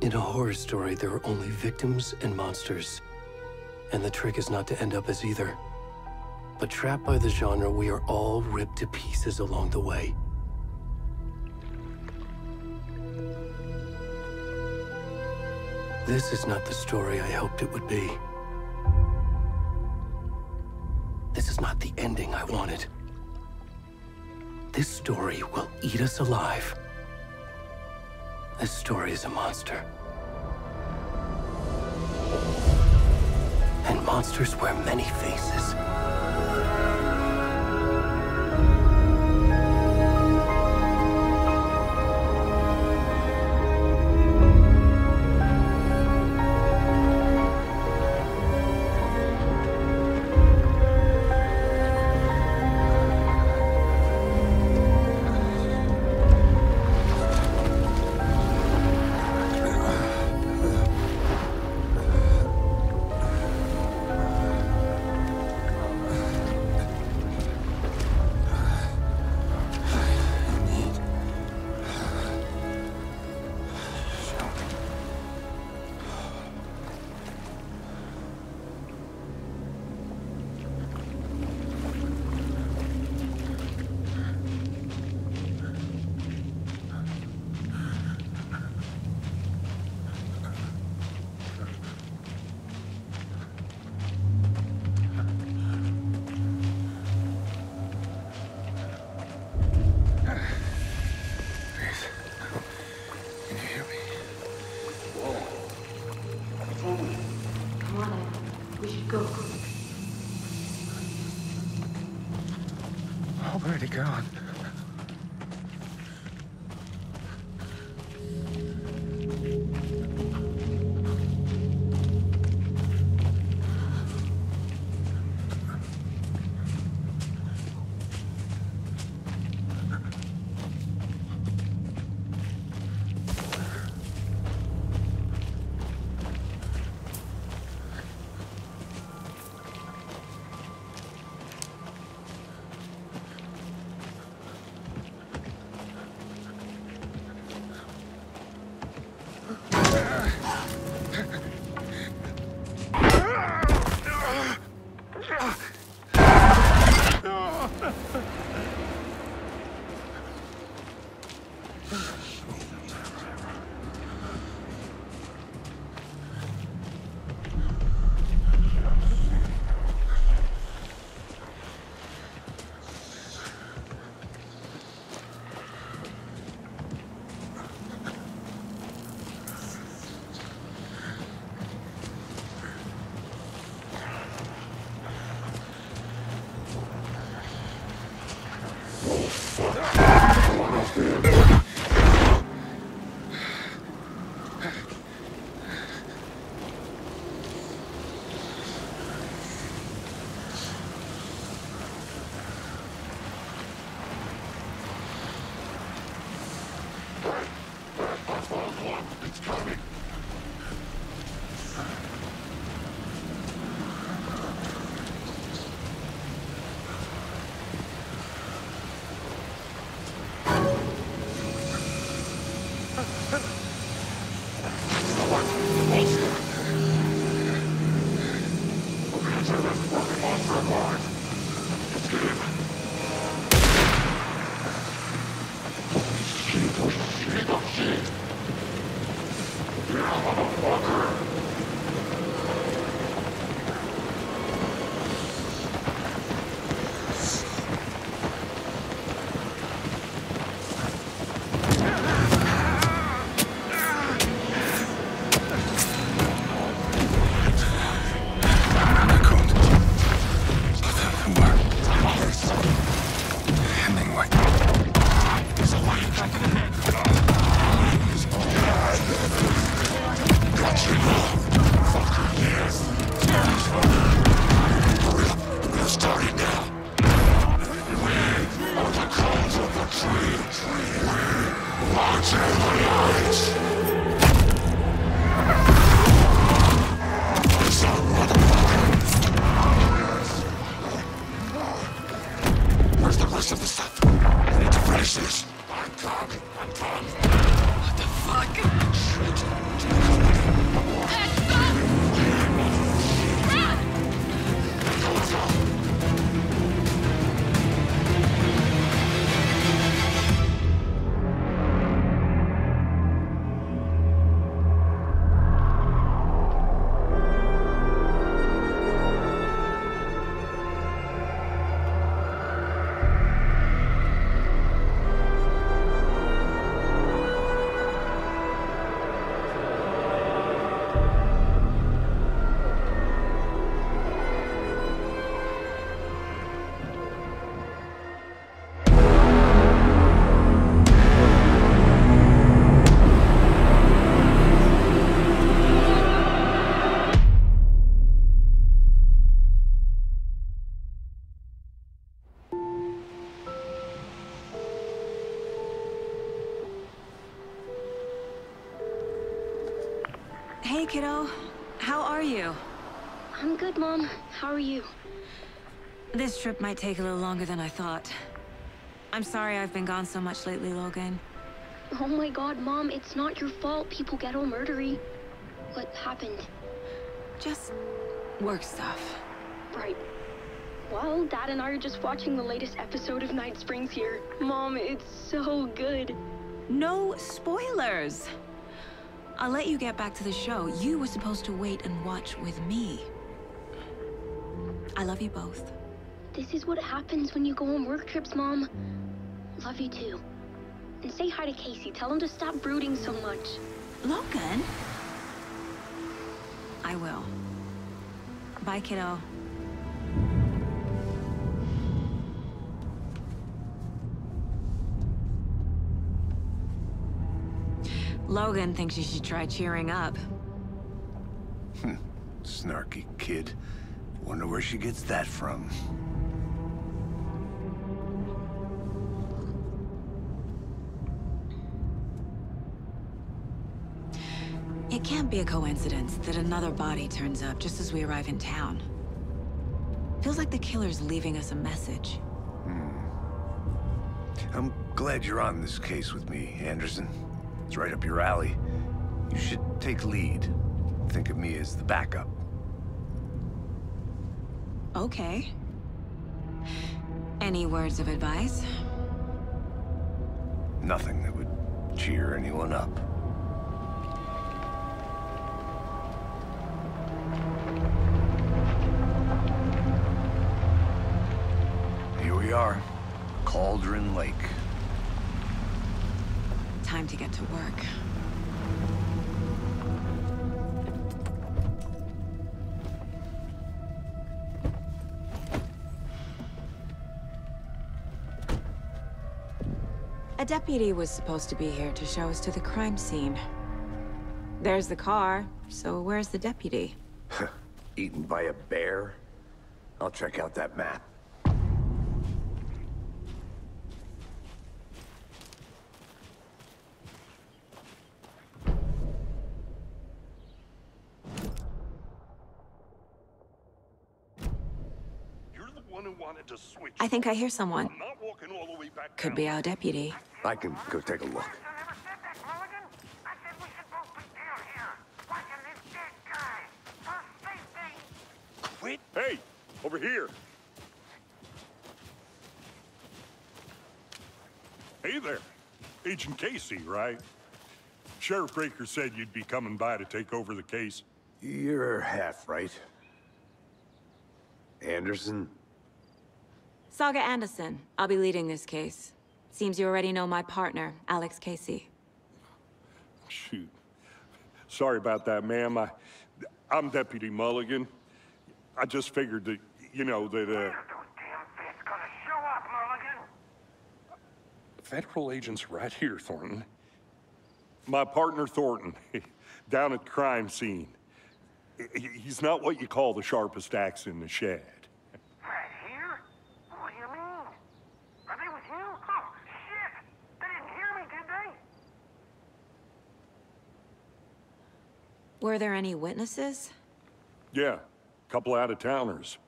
In a horror story, there are only victims and monsters. And the trick is not to end up as either. But trapped by the genre, we are all ripped to pieces along the way. This is not the story I hoped it would be. This is not the ending I wanted. This story will eat us alive. This story is a monster. And monsters wear many faces. Where'd he gone? It's coming. Where's the rest of the stuff? I need to finish this. I'm done. What the fuck? Hey, kiddo. How are you? I'm good, Mom. How are you? This trip might take a little longer than I thought. I'm sorry I've been gone so much lately, Logan. Oh my god, Mom, it's not your fault people get all murdery. What happened? Just work stuff. Right. Well, Dad and I are just watching the latest episode of Night Springs here. Mom, it's so good. No spoilers! I'll let you get back to the show. You were supposed to wait and watch with me. I love you both. This is what happens when you go on work trips, Mom. Love you too. And say hi to Casey. Tell him to stop brooding so much. Logan? I will. Bye, kiddo. Logan thinks you should try cheering up. Snarky kid. Wonder where she gets that from. It can't be a coincidence that another body turns up just as we arrive in town. Feels like the killer's leaving us a message. I'm glad you're on this case with me, Anderson. It's right up your alley. You should take lead. Think of me as the backup. Okay. Any words of advice? Nothing that would cheer anyone up. Here we are. Cauldron Lake. Time to get to work. A deputy was supposed to be here to show us to the crime scene. There's the car, so where's the deputy? Eaten by a bear? I'll check out that map. To switch. I think I hear someone. I'm not walking all the way back Could down. be our deputy. I can go take a look. Quit. Hey, over here. Hey there. Agent Casey, right? Sheriff Breaker said you'd be coming by to take over the case. You're half right. Anderson? Saga Anderson. I'll be leading this case. Seems you already know my partner, Alex Casey. Shoot. Sorry about that, ma'am. I'm Deputy Mulligan. I just figured that, you know, that, Federal agents right here, Thornton. My partner, Thornton, down at the crime scene. He's not what you call the sharpest axe in the shed. Right here? What do you mean? Are they with you? Oh, shit! They didn't hear me, did they? Were there any witnesses? Yeah, a couple out-of-towners.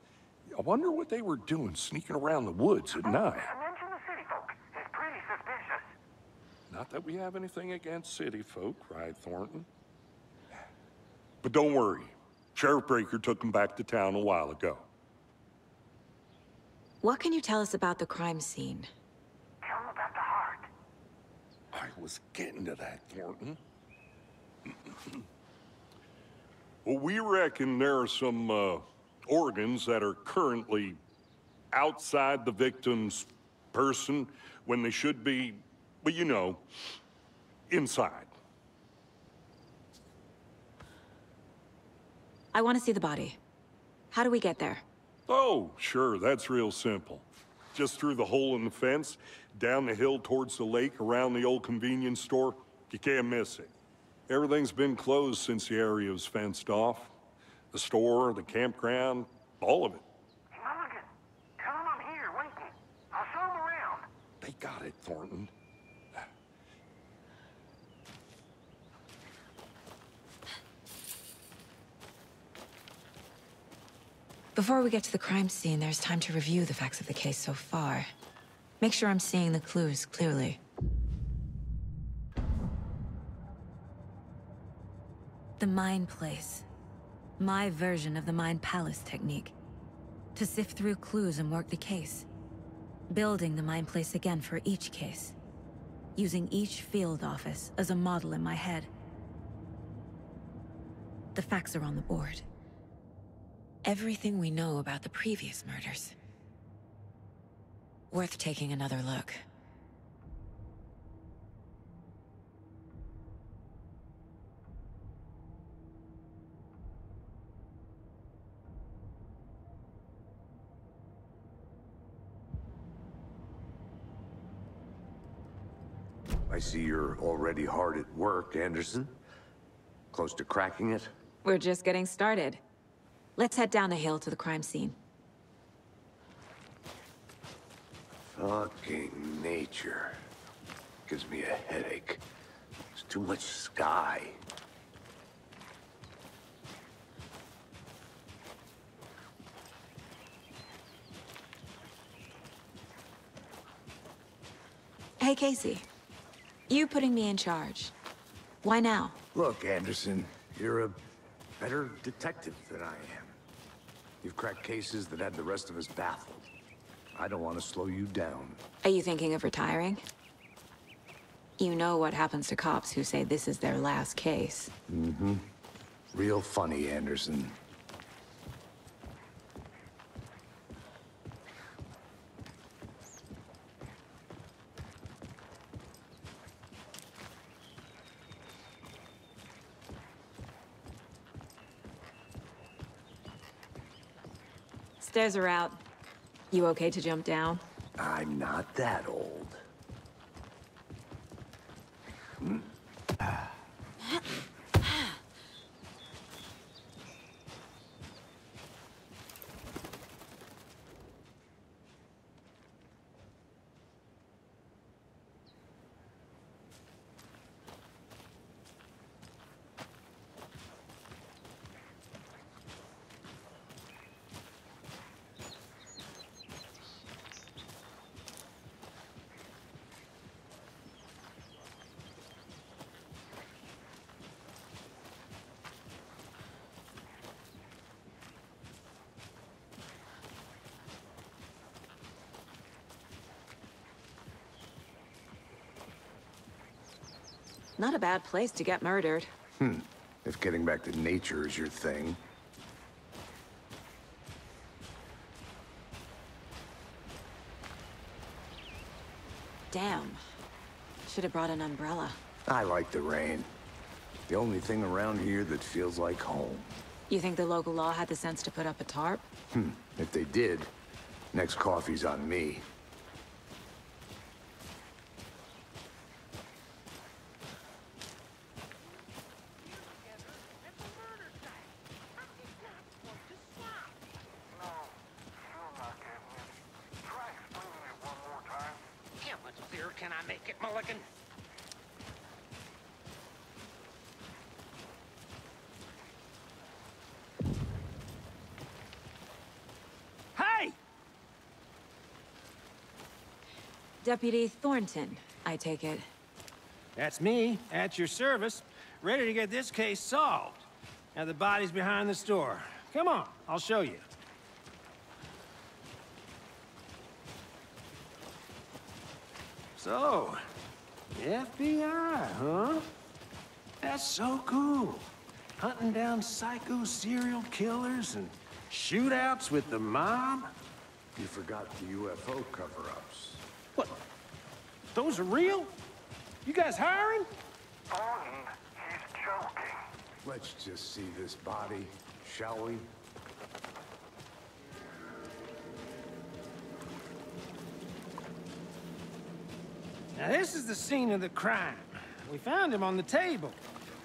I wonder what they were doing sneaking around the woods at night. Mention the city folk. It's pretty suspicious. Not that we have anything against city folk, right, Thornton? But don't worry. Sheriff Breaker took him back to town a while ago. What can you tell us about the crime scene? Tell him about the heart. I was getting to that, Thornton. Well, we reckon there are some, organs that are currently outside the victim's person when they should be, well, you know, inside. I want to see the body. How do we get there? Oh, sure, that's real simple. Just through the hole in the fence, down the hill towards the lake, around the old convenience store. You can't miss it. Everything's been closed since the area was fenced off. The store, the campground, all of it. Mulligan, tell him I'm here waiting. I'll show him around. They got it, Thornton. Before we get to the crime scene, there's time to review the facts of the case so far. Make sure I'm seeing the clues clearly. The Mind Place. My version of the Mind Palace technique. To sift through clues and work the case. Building the Mind Place again for each case. Using each field office as a model in my head. The facts are on the board. Everything we know about the previous murders. Worth taking another look. I see you're already hard at work, Anderson. Close to cracking it? We're just getting started. Let's head down the hill to the crime scene. Fucking nature. Gives me a headache. There's too much sky. Hey, Casey. You putting me in charge. Why now? Look, Anderson, you're a better detective than I am. You've cracked cases that had the rest of us baffled. I don't want to slow you down. Are you thinking of retiring? You know what happens to cops who say this is their last case. Mm-hmm. Real funny, Anderson. Stairs are out. You okay to jump down? I'm not that old. Not a bad place to get murdered. If getting back to nature is your thing. Damn. Should have brought an umbrella. I like the rain. The only thing around here that feels like home. You think the local law had the sense to put up a tarp? If they did, next coffee's on me. No, she'll not get me. Try explaining it one more time. How much beer can I make it, Mulligan? Hey! Deputy Thornton, I take it. That's me, at your service, ready to get this case solved. Now the body's behind the store. Come on, I'll show you. So, FBI, huh? That's so cool. Hunting down psycho serial killers and shootouts with the mob? You forgot the UFO cover-ups. What? Those are real? You guys hiring? Thornton, he's joking. Let's just see this body, shall we? Now this is the scene of the crime. We found him on the table.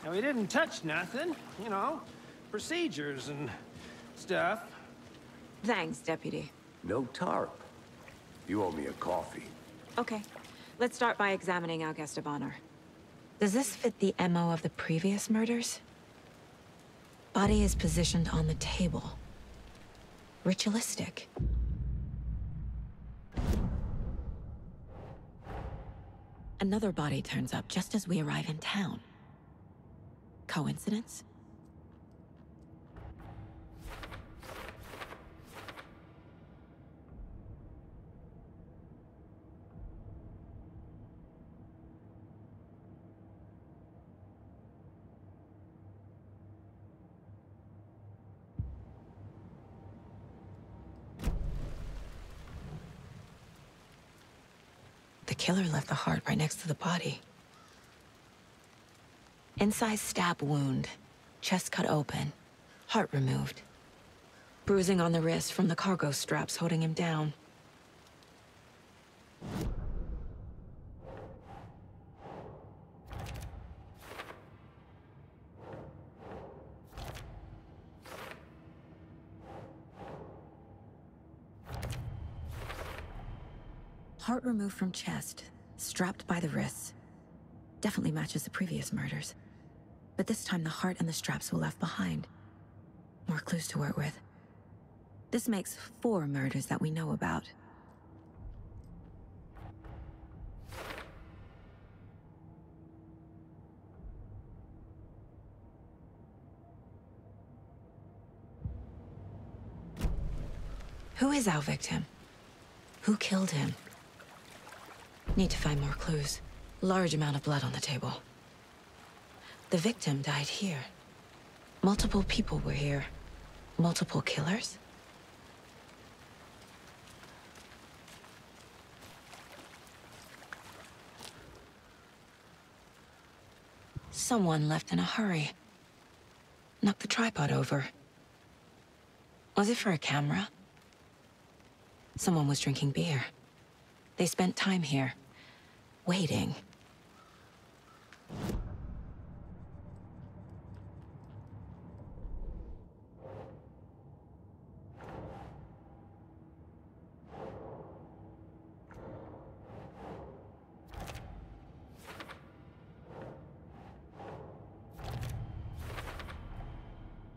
Now he didn't touch nothing, you know, procedures and stuff. Thanks, Deputy. No tarp. You owe me a coffee. Okay, let's start by examining our guest of honor. Does this fit the MO of the previous murders? Body is positioned on the table. Ritualistic. Another body turns up just as we arrive in town. Coincidence? The killer left the heart right next to the body. Inside stab wound, chest cut open, heart removed. Bruising on the wrist from the cargo straps holding him down. Heart removed from chest, strapped by the wrists. Definitely matches the previous murders. But this time the heart and the straps were left behind. More clues to work with. This makes 4 murders that we know about. Who is our victim? Who killed him? Need to find more clues. Large amount of blood on the table. The victim died here. Multiple people were here. Multiple killers? Someone left in a hurry. Knocked the tripod over. Was it for a camera? Someone was drinking beer. They spent time here, waiting.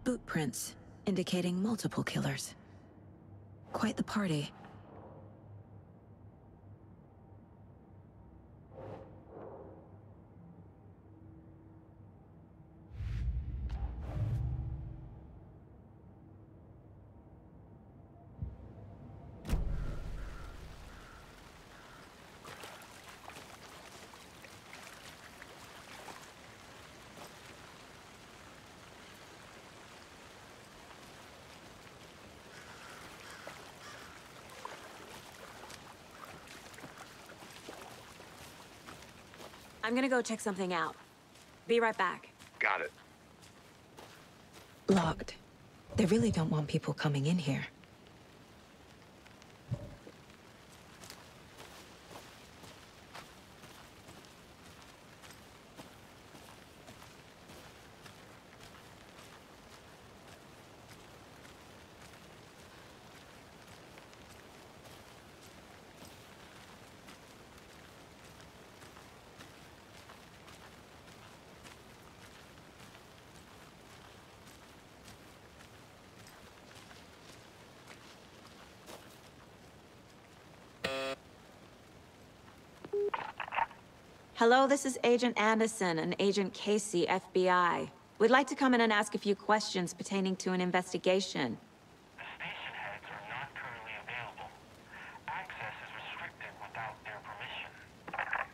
Boot prints, indicating multiple killers. Quite the party. I'm gonna go check something out. Be right back. Got it. Locked. They really don't want people coming in here. Hello, this is Agent Anderson and Agent Casey, FBI. We'd like to come in and ask a few questions pertaining to an investigation. The station heads are not currently available. Access is restricted without their permission.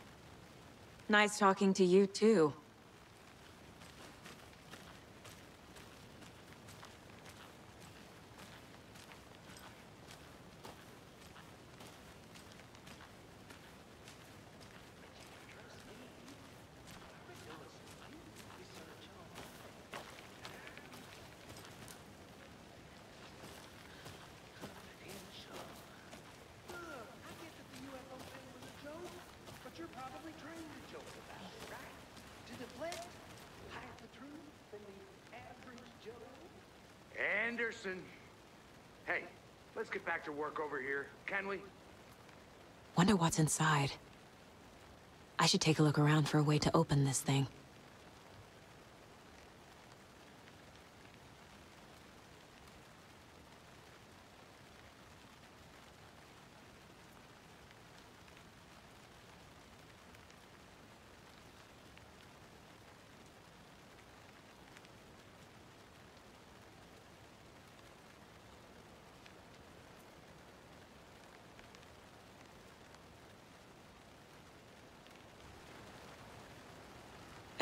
Nice talking to you, too. Anderson. Hey, let's get back to work over here, can we? Wonder what's inside. I should take a look around for a way to open this thing.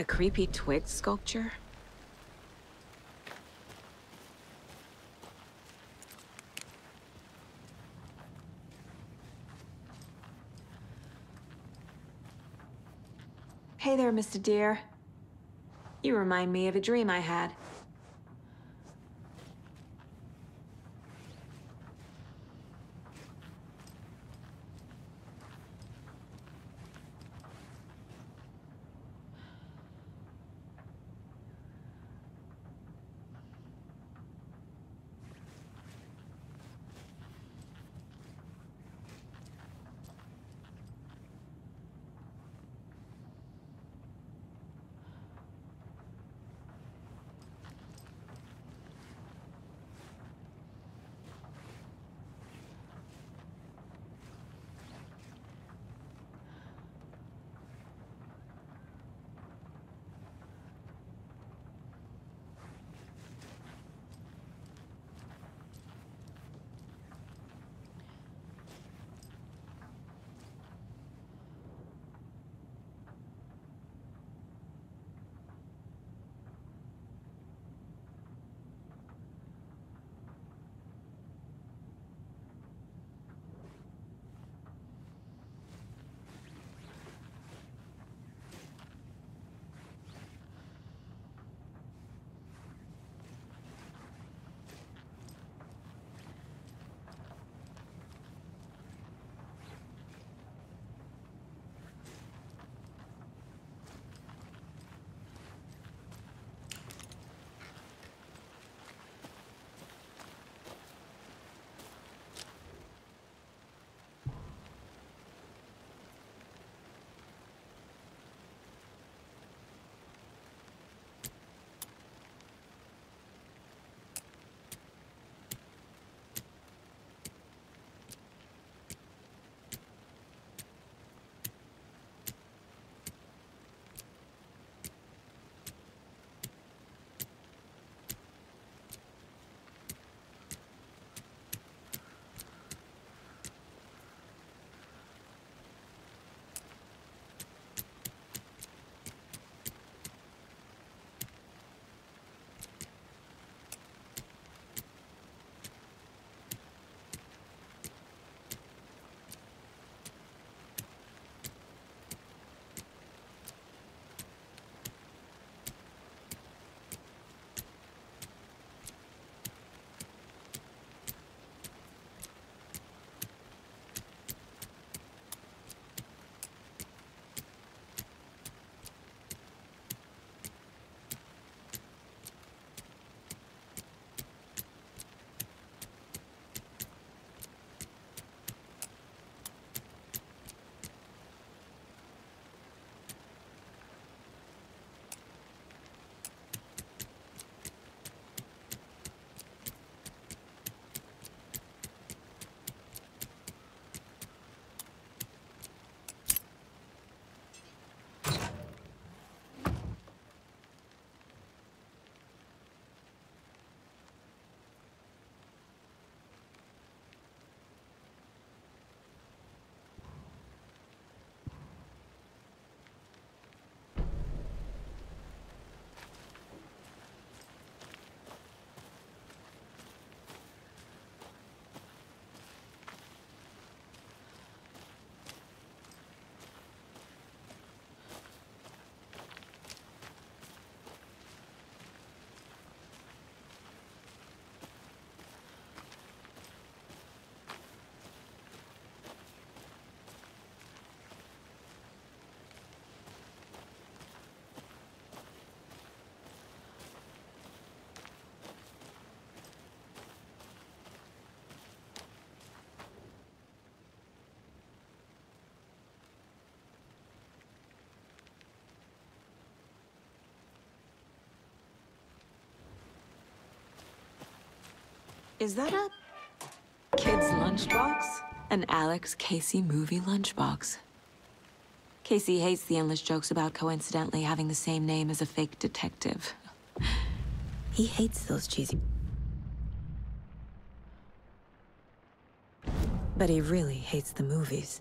A creepy twig sculpture? Hey there, Mr. Deer. You remind me of a dream I had. Is that a kid's lunchbox? An Alex Casey movie lunchbox. Casey hates the endless jokes about coincidentally having the same name as a fake detective. He hates those cheesy... But he really hates the movies.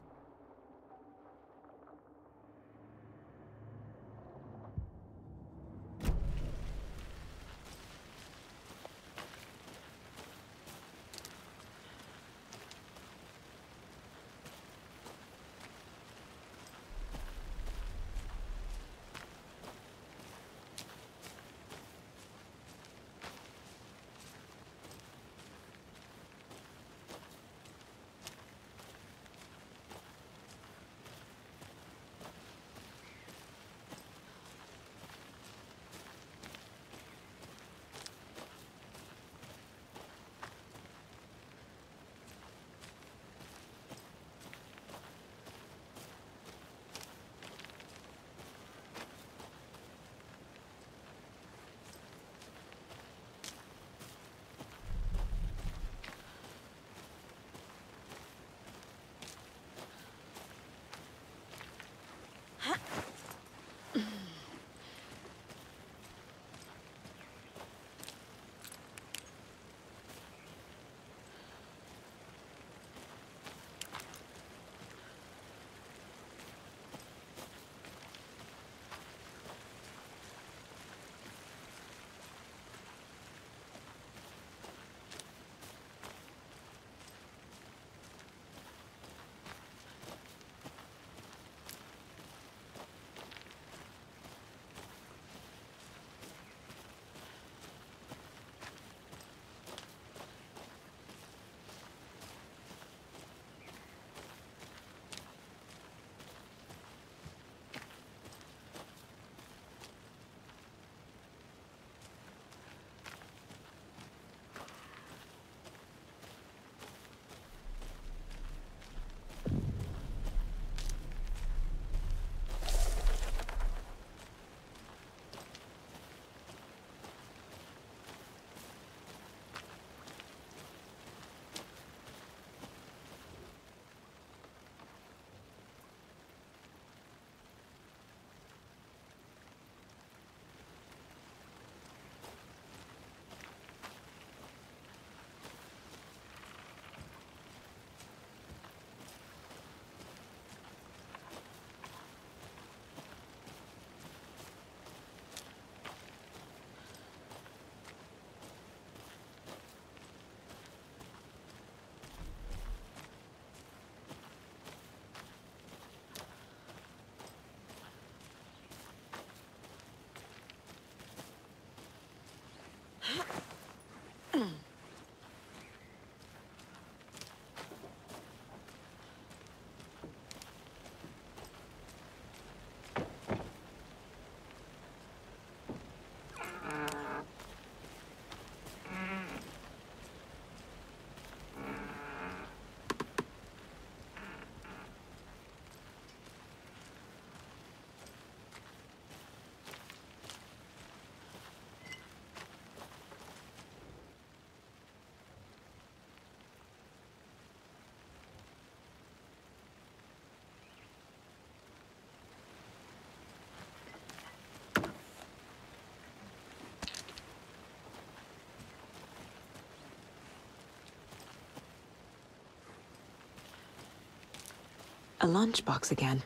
A lunchbox again.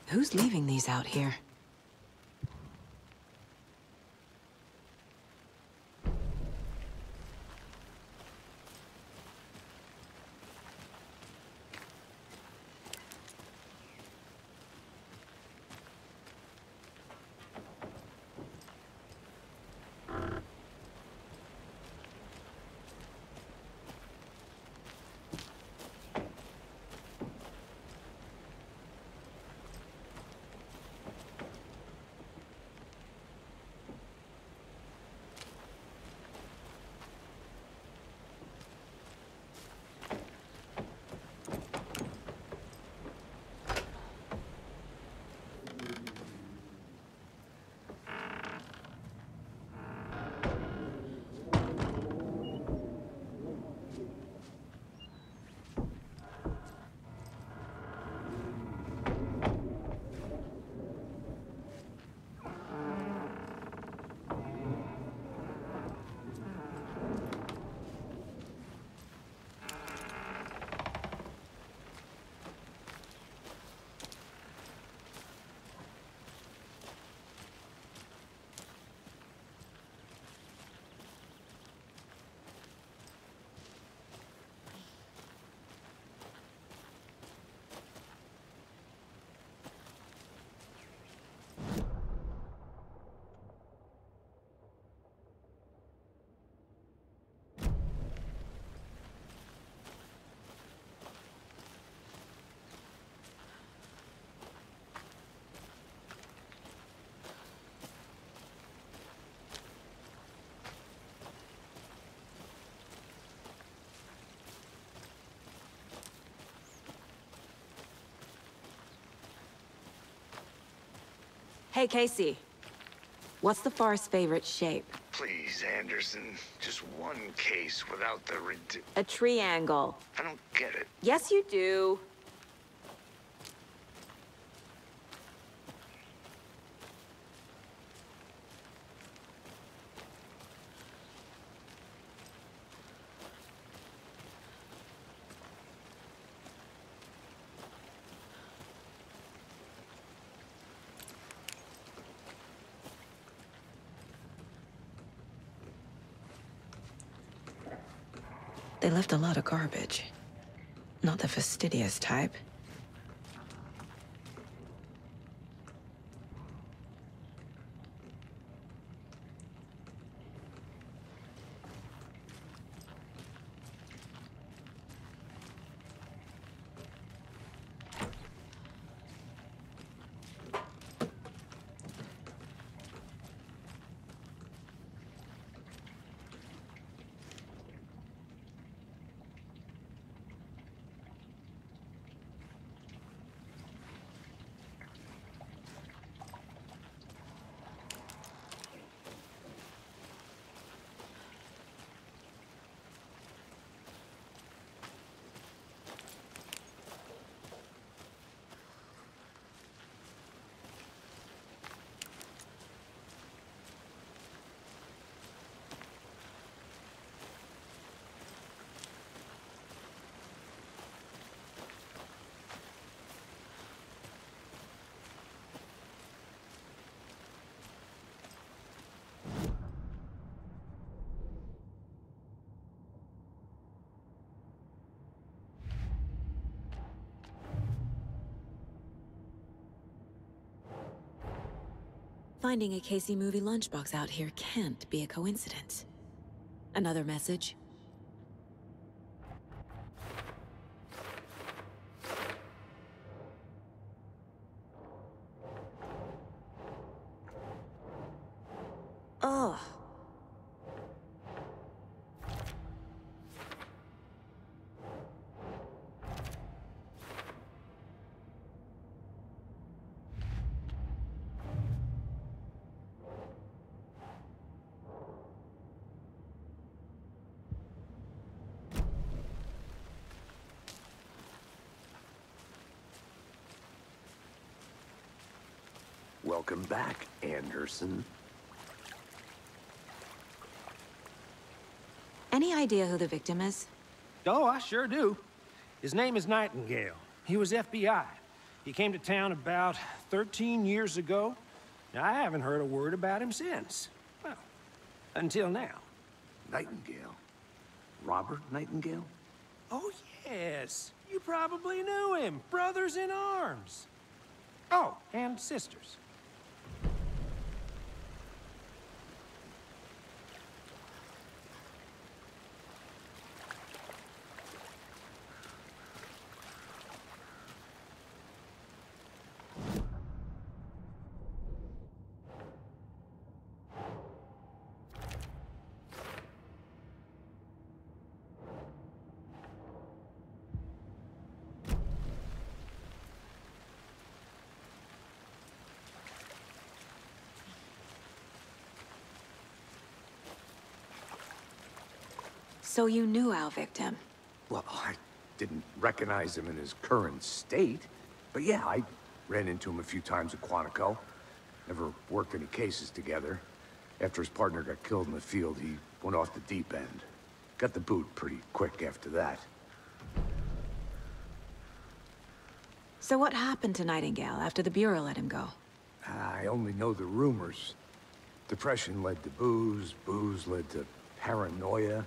Who's leaving these out here? Hey, Casey. What's the far's favorite shape? Please, Anderson. Just one case without the A triangle. I don't get it. Yes, you do. They left a lot of garbage. Not the fastidious type. Finding a Casey movie lunchbox out here can't be a coincidence. Another message? Ugh. Welcome back, Anderson. Any idea who the victim is? Oh, I sure do. His name is Nightingale. He was FBI. He came to town about 13 years ago. Now, I haven't heard a word about him since. Well, until now. Nightingale? Robert Nightingale? Oh, yes. You probably knew him. Brothers in arms. Oh, and sisters. So you knew our victim? Well, I didn't recognize him in his current state. But yeah, I ran into him a few times at Quantico. Never worked any cases together. After his partner got killed in the field, he went off the deep end. Got the boot pretty quick after that. So what happened to Nightingale after the Bureau let him go? I only know the rumors. Depression led to booze, booze led to paranoia.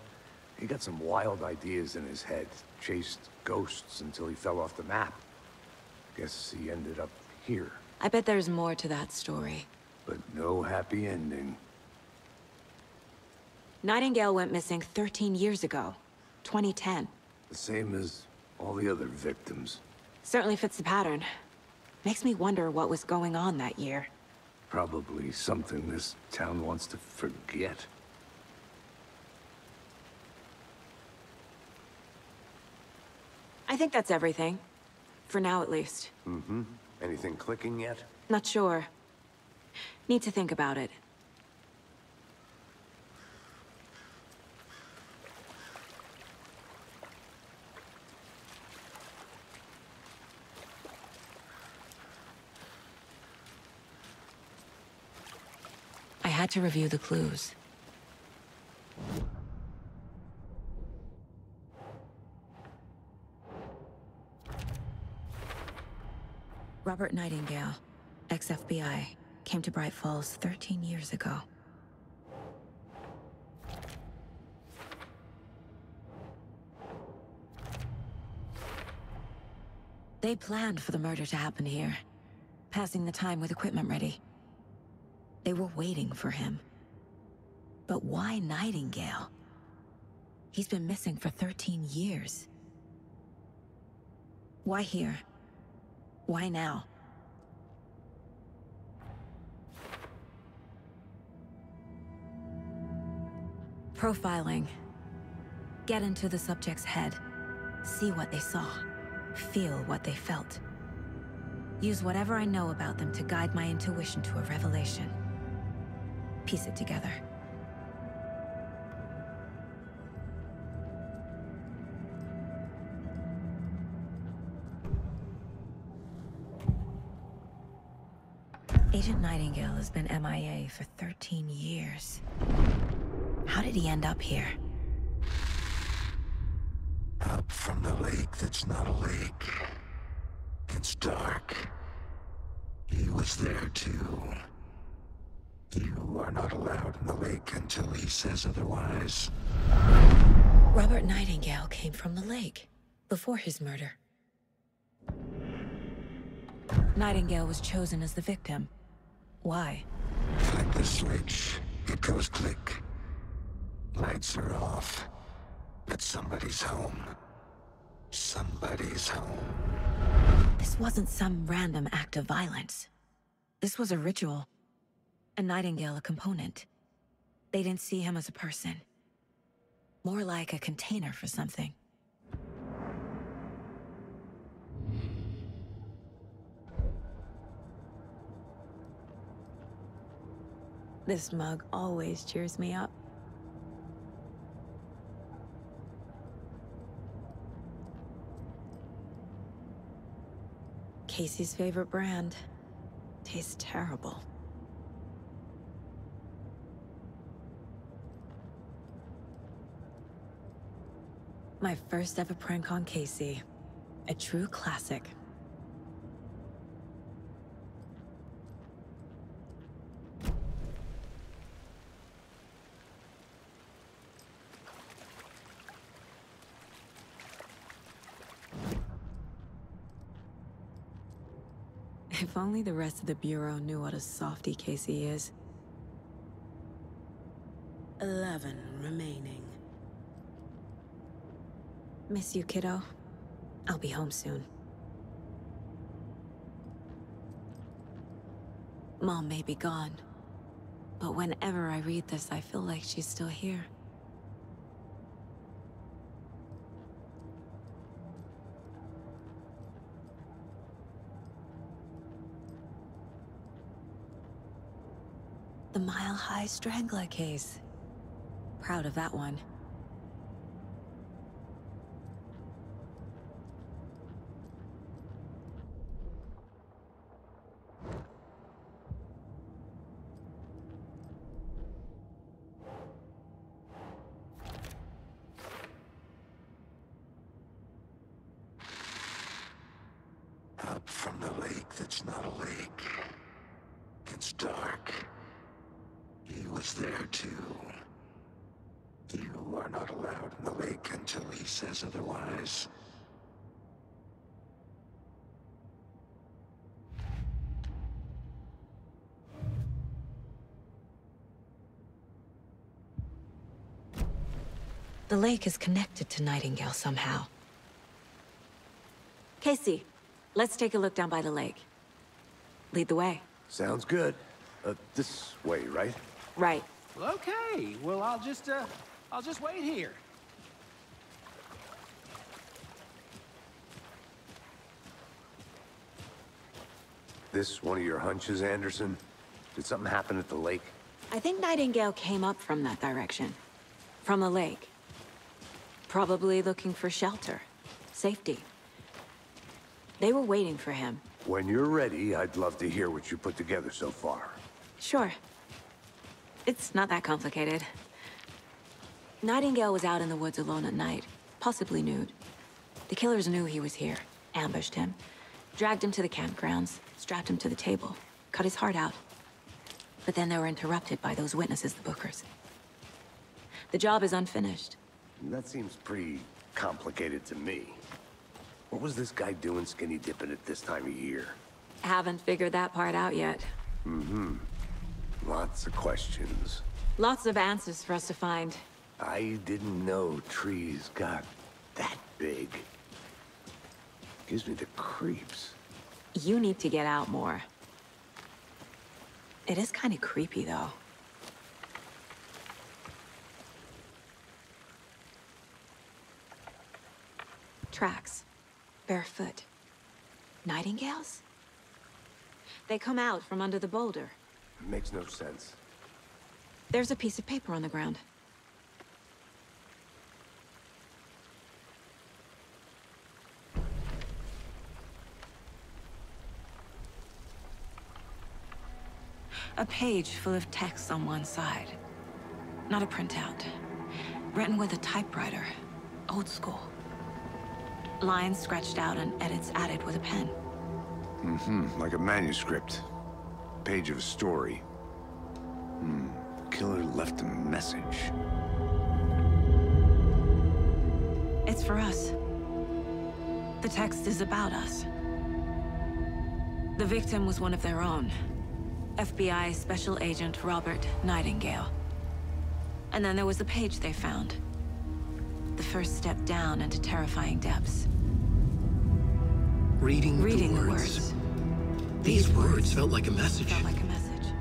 He got some wild ideas in his head, chased ghosts until he fell off the map. Guess he ended up here. I bet there's more to that story. But no happy ending. Nightingale went missing 13 years ago, 2010. The same as all the other victims. Certainly fits the pattern. Makes me wonder what was going on that year. Probably something this town wants to forget. I think that's everything. For now, at least. Mm-hmm. Anything clicking yet? Not sure. Need to think about it. I had to review the clues. Robert Nightingale, ex-FBI, came to Bright Falls 13 years ago. They planned for the murder to happen here, passing the time with equipment ready. They were waiting for him. But why Nightingale? He's been missing for 13 years. Why here? Why now? Profiling. Get into the subject's head. See what they saw. Feel what they felt. Use whatever I know about them to guide my intuition to a revelation. Piece it together. Agent Nightingale has been MIA for 13 years. How did he end up here? Up from the lake that's not a lake. It's dark. He was there too. You are not allowed in the lake until he says otherwise. Robert Nightingale came from the lake, before his murder. Nightingale was chosen as the victim. Why? Flick the switch, it goes click. Lights are off. But somebody's home. Somebody's home. This wasn't some random act of violence. This was a ritual. And Nightingale a component. They didn't see him as a person. More like a container for something. This mug always cheers me up. Casey's favorite brand. Tastes terrible. My first ever prank on Casey. A true classic. If only the rest of the Bureau knew what a softie Casey is. 11 remaining. Miss you, kiddo. I'll be home soon. Mom may be gone, but whenever I read this, I feel like she's still here. The Mile High Strangler case. Proud of that one. Up from the lake that's not a lake. It's dark. He was there too. You are not allowed in the lake until he says otherwise. The lake is connected to Nightingale somehow. Casey, let's take a look down by the lake. Lead the way. Sounds good. This way, right? Right. Okay, well, I'll just wait here. This one of your hunches, Anderson? Did something happen at the lake? I think Nightingale came up from that direction. From the lake. Probably looking for shelter. Safety. They were waiting for him. When you're ready, I'd love to hear what you put together so far. Sure. It's not that complicated. Nightingale was out in the woods alone at night, possibly nude. The killers knew he was here, ambushed him, dragged him to the campgrounds, strapped him to the table, cut his heart out. But then they were interrupted by those witnesses, the Bookers. The job is unfinished. That seems pretty complicated to me. What was this guy doing skinny dipping at this time of year? Haven't figured that part out yet. Mm-hmm. Lots of questions. Lots of answers for us to find. I didn't know trees got that big. Gives me the creeps. You need to get out more. It is kind of creepy, though. Tracks. Barefoot. Nightingales? They come out from under the boulder. Makes no sense. There's a piece of paper on the ground. A page full of text on one side. Not a printout. Written with a typewriter. Old school. Lines scratched out and edits added with a pen. Mm-hmm, like a manuscript. Page of a story. Killer left a message. It's for us. The text is about us. The victim was one of their own. FBI Special Agent Robert Nightingale. And then there was the page they found. The first step down into terrifying depths. Reading the words. These words felt like a message. Felt like a message.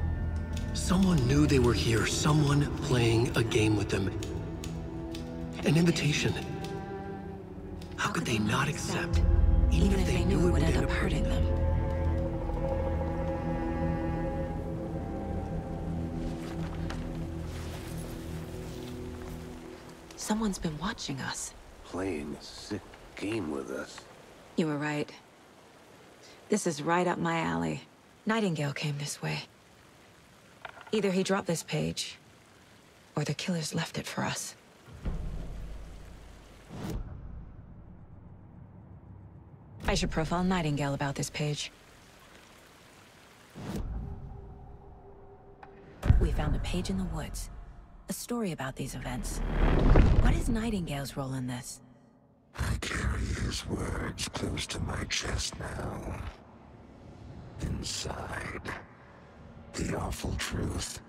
Someone knew they were here. Someone playing a game with them. An invitation. How could they not accept? Even if they knew it would end up hurting them. Someone's been watching us. Playing a sick game with us. You were right. This is right up my alley. Nightingale came this way. Either he dropped this page, or the killers left it for us. I should profile Nightingale about this page. We found a page in the woods. A story about these events. What is Nightingale's role in this? I carry his words close to my chest now. Inside, the awful truth.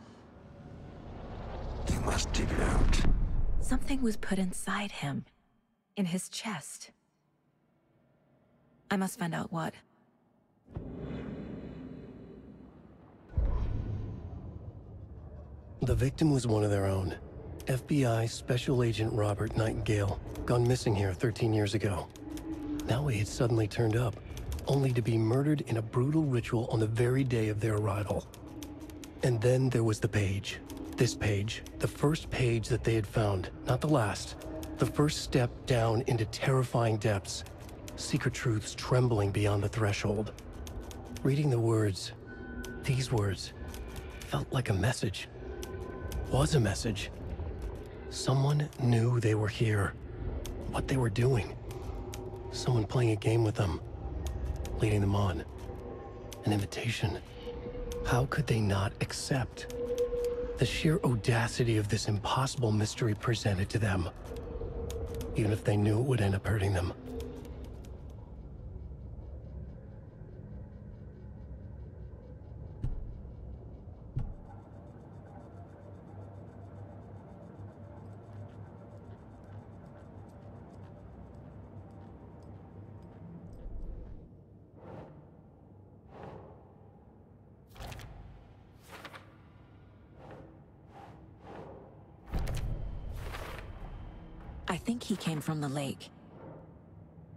You must dig it out. Something was put inside him. In his chest. I must find out what. The victim was one of their own. FBI Special Agent Robert Nightingale, gone missing here 13 years ago. Now he had suddenly turned up, only to be murdered in a brutal ritual on the very day of their arrival. And then there was the page. This page, the first page that they had found, not the last. The first step down into terrifying depths. Secret truths trembling beyond the threshold. Reading the words, these words, felt like a message. Was a message. Someone knew they were here. What they were doing. Someone playing a game with them. Leading them on. An invitation. How could they not accept? The sheer audacity of this impossible mystery presented to them. Even if they knew it would end up hurting them. I think he came from the lake.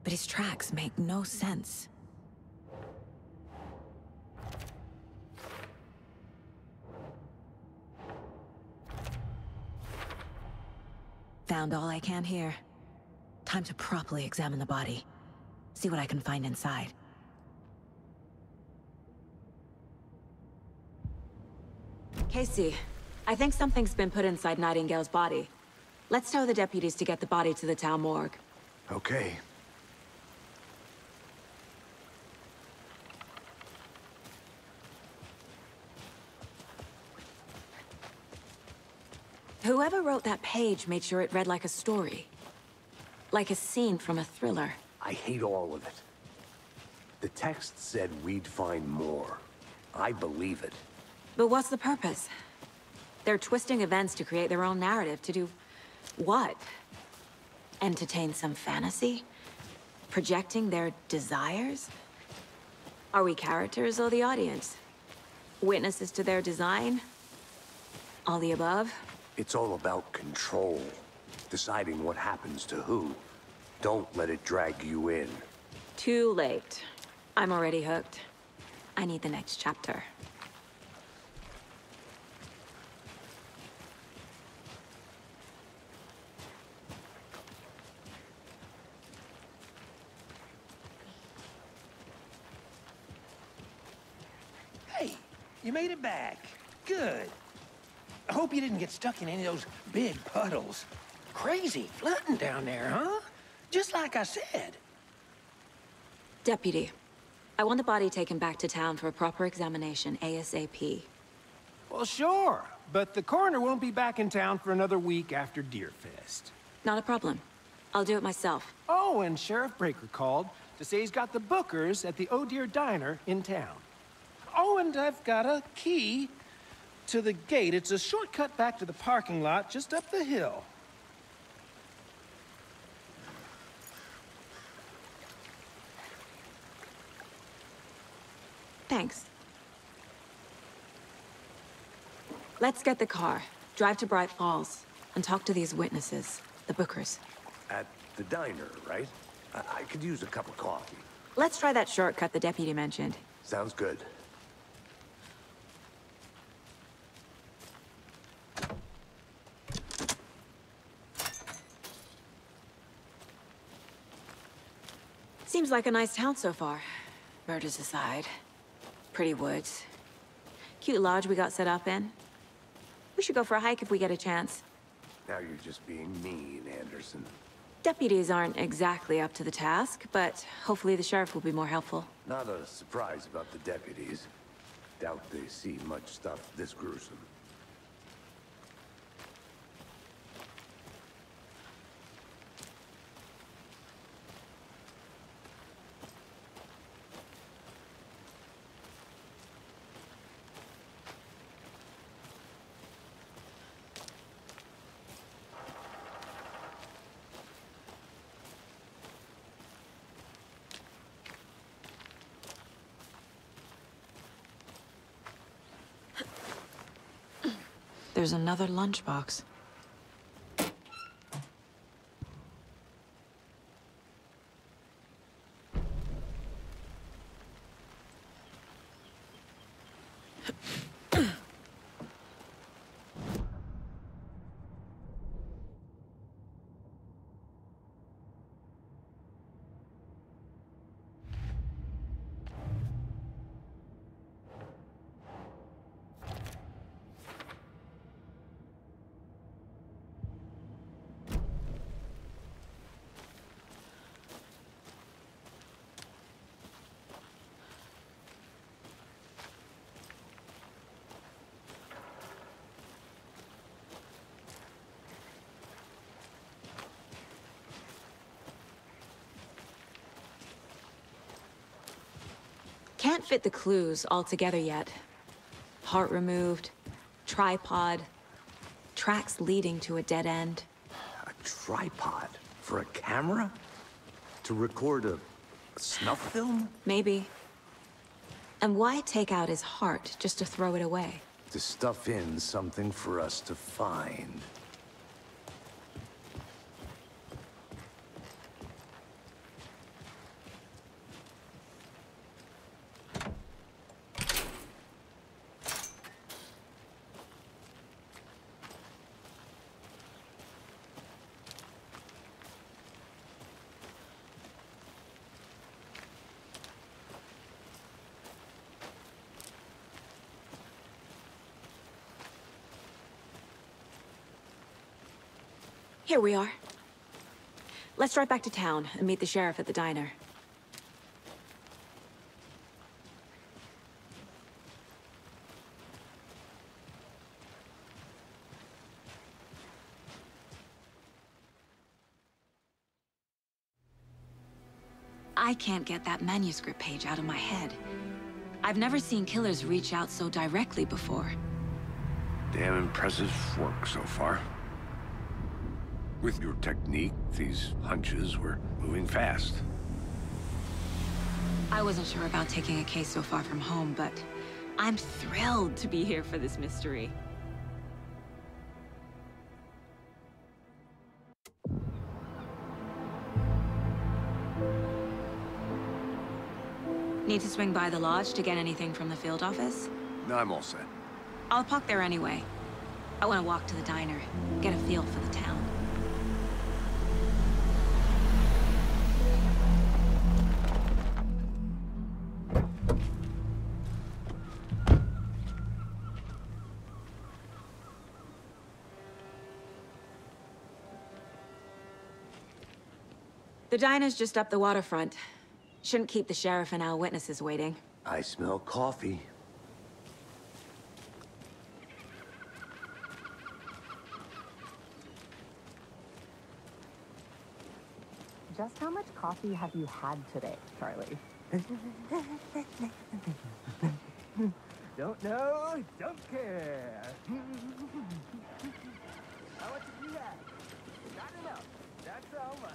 But his tracks make no sense. sound all I can hear. Time to properly examine the body. See what I can find inside. Casey, I think something's been put inside Nightingale's body. Let's tell the deputies to get the body to the town morgue. Okay. Whoever wrote that page made sure it read like a story. Like a scene from a thriller. I hate all of it. The text said we'd find more. I believe it. But what's the purpose? They're twisting events to create their own narrative to do... what? Entertain some fantasy? Projecting their desires? Are we characters or the audience? Witnesses to their design? All the above? It's all about control. Deciding what happens to who. Don't let it drag you in. Too late. I'm already hooked. I need the next chapter. Hey, you made it back. Good. I hope you didn't get stuck in any of those big puddles. Crazy flooding down there, huh? Just like I said. Deputy, I want the body taken back to town for a proper examination, ASAP. Well, sure. But the coroner won't be back in town for another week after Deerfest. Not a problem. I'll do it myself. Oh, and Sheriff Breaker called to say he's got the bookers at the Oh Dear Diner in town. Oh, and I've got a key to the gate. It's a shortcut back to the parking lot just up the hill. Thanks. Let's get the car, drive to Bright Falls, and talk to these witnesses, the Bookers. At the diner, right? I could use a cup of coffee. Let's try that shortcut the deputy mentioned. Sounds good. Seems like a nice town so far. Murders aside. Pretty woods. Cute lodge we got set up in. We should go for a hike if we get a chance. Now you're just being mean, Anderson. Deputies aren't exactly up to the task, but hopefully the sheriff will be more helpful. Not a surprise about the deputies. Doubt they see much stuff this gruesome. There's another lunchbox. Can't fit the clues all together yet. Heart removed, tripod, tracks leading to a dead end. A tripod? For a camera? To record a snuff film? Maybe. And why take out his heart just to throw it away? To stuff in something for us to find. Here we are. Let's drive back to town and meet the sheriff at the diner. I can't get that manuscript page out of my head. I've never seen killers reach out so directly before. Damn impressive work so far. With your technique, these hunches were moving fast. I wasn't sure about taking a case so far from home, but I'm thrilled to be here for this mystery. Need to swing by the lodge to get anything from the field office? No, I'm all set. I'll park there anyway. I want to walk to the diner, get a feel for the town. The diner's just up the waterfront. Shouldn't keep the sheriff and our witnesses waiting. I smell coffee. Just how much coffee have you had today, Charlie? Don't know, don't care. How much have you had? Not enough. That's how much.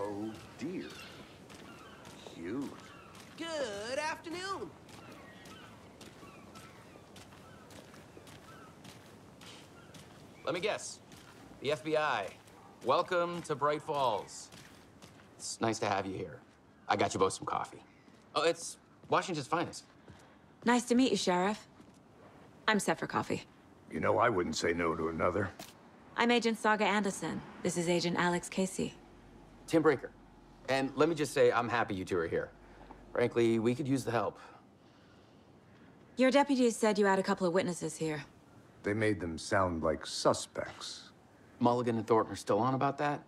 Oh dear. Huge. Good afternoon. Let me guess. The FBI. Welcome to Bright Falls. It's nice to have you here. I got you both some coffee. Oh, it's Washington's finest. Nice to meet you, Sheriff. I'm set for coffee. You know, I wouldn't say no to another. I'm Agent Saga Anderson. This is Agent Alex Casey. Tim Breaker. And let me just say, I'm happy you two are here. Frankly, we could use the help. Your deputies said you had a couple of witnesses here. They made them sound like suspects. Mulligan and Thornton are still on about that?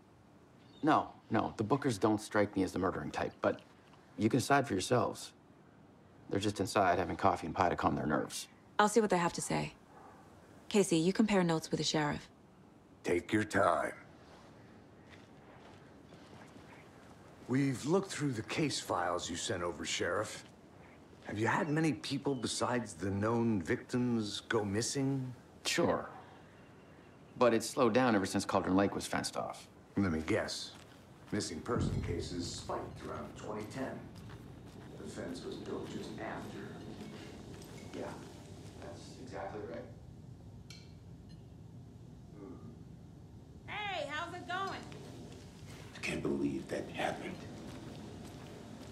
No, the Bookers don't strike me as the murdering type, but you can decide for yourselves. They're just inside having coffee and pie to calm their nerves. I'll see what they have to say. Casey, you compare notes with the sheriff. Take your time. We've looked through the case files you sent over, Sheriff. Have you had many people besides the known victims go missing? Sure. But it's slowed down ever since Cauldron Lake was fenced off. Let me guess. Missing person cases spiked around 2010. The fence was built just after. Yeah, that's exactly right. Hey, how's it going? I can't believe that happened.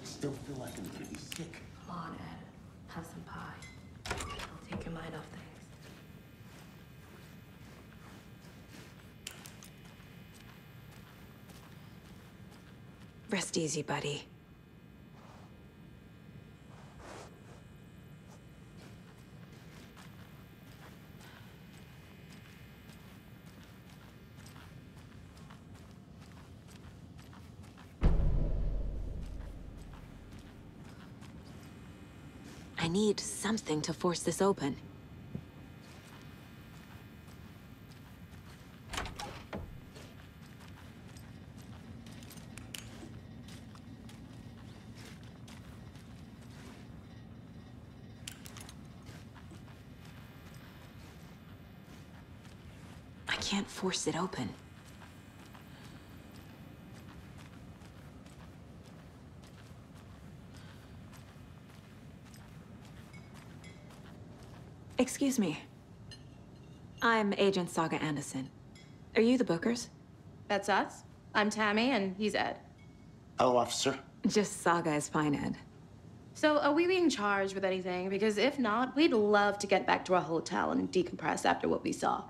I still feel like I'm gonna be sick. Come on, Ed. Have some pie. It'll take your mind off things. Rest easy, buddy. I need something to force this open. I can't force it open. Excuse me. I'm Agent Saga Anderson. Are you the Bookers? That's us. I'm Tammy, and he's Ed. Hello, officer. Just Saga is fine, Ed. So, are we being charged with anything? Because if not, we'd love to get back to our hotel and decompress after what we saw.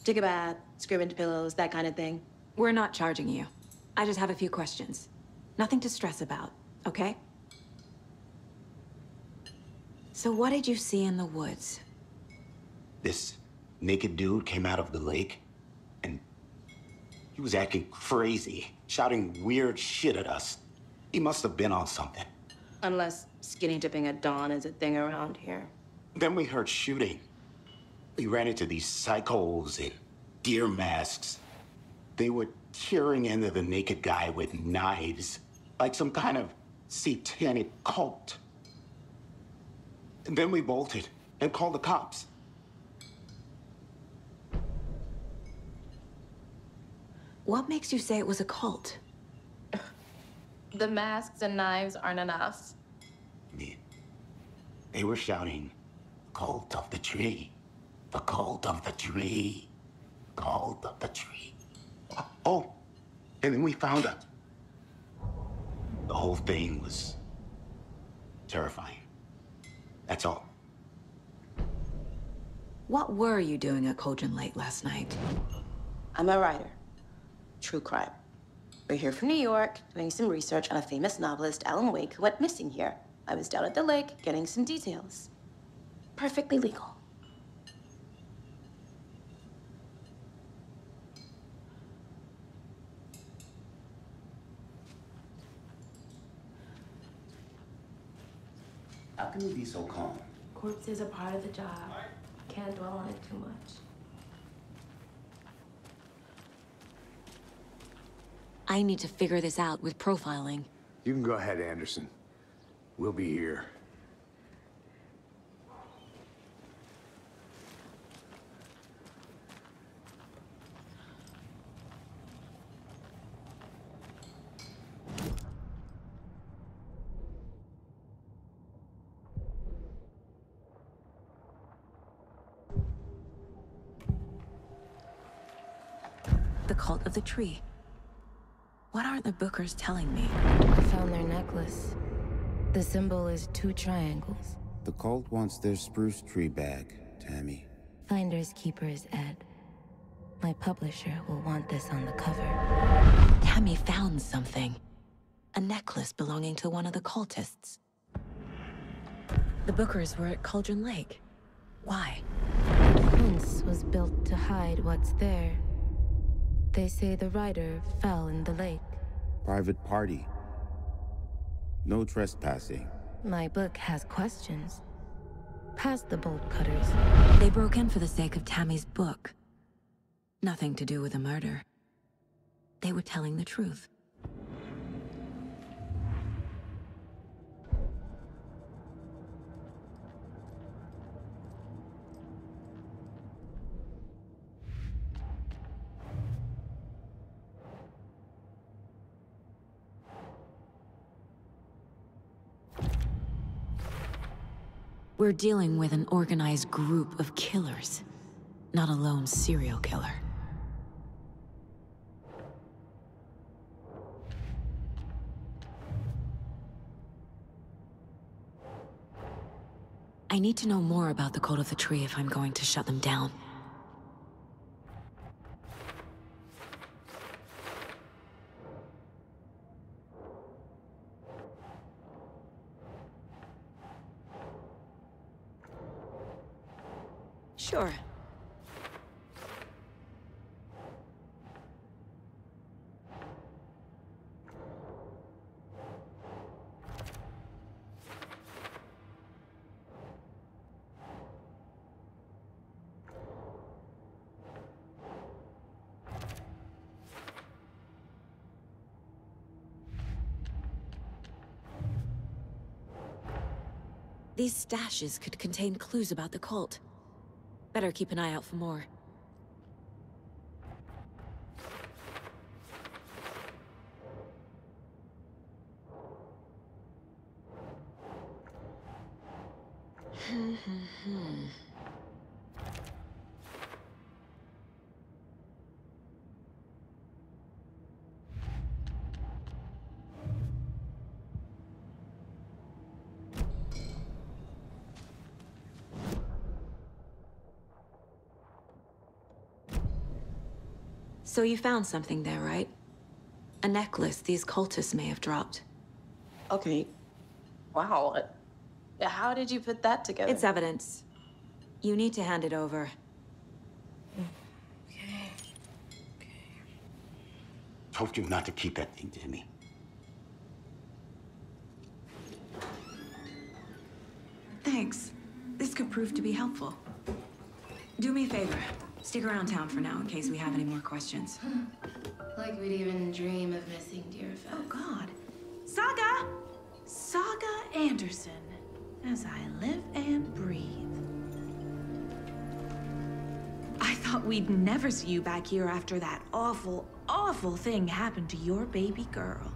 Take a bath, scream into pillows, that kind of thing. We're not charging you. I just have a few questions. Nothing to stress about, okay? So what did you see in the woods? This naked dude came out of the lake, and he was acting crazy, shouting weird shit at us. He must have been on something. Unless skinny dipping at dawn is a thing around here. Then we heard shooting. We ran into these psychos in deer masks. They were tearing into the naked guy with knives, like some kind of satanic cult. And then we bolted and called the cops. What makes you say it was a cult? The masks and knives aren't enough. They were shouting, "Cult of the tree, the cult of the tree, cult of the tree." Oh, and then we found out. The whole thing was terrifying. That's all. What were you doing at Cauldron Lake last night? I'm a writer. True crime. We're here from New York, doing some research on a famous novelist, Alan Wake, who went missing here. I was down at the lake, getting some details. Perfectly legal. How can you be so calm? Corpses are part of the job. Can't dwell on it too much. I need to figure this out with profiling. You can go ahead, Anderson. We'll be here. The cult of the tree. What aren't the Bookers telling me? I found their necklace. The symbol is 2 triangles. The cult wants their spruce tree back, Tammy. Finders keepers, Ed. My publisher will want this on the cover. Tammy found something. A necklace belonging to one of the cultists. The Bookers were at Cauldron Lake. Why? The fence was built to hide what's there. They say the writer fell in the lake. Private party. No trespassing. My book has questions. Past the bolt cutters. They broke in for the sake of Tammy's book. Nothing to do with the murder. They were telling the truth. We're dealing with an organized group of killers, not a lone serial killer. I need to know more about the Cult of the Tree if I'm going to shut them down. Sure. These stashes could contain clues about the cult. Better keep an eye out for more. So you found something there, right? A necklace these cultists may have dropped. Okay. Wow. How did you put that together? It's evidence. You need to hand it over. Told you not to keep that thing, Timmy. Thanks. This could prove to be helpful. Do me a favor. Stick around town for now in case we have any more questions. Like we'd even dream of missing Deerfest. Oh, God. Saga! Saga Anderson. As I live and breathe. I thought we'd never see you back here after that awful, awful thing happened to your baby girl.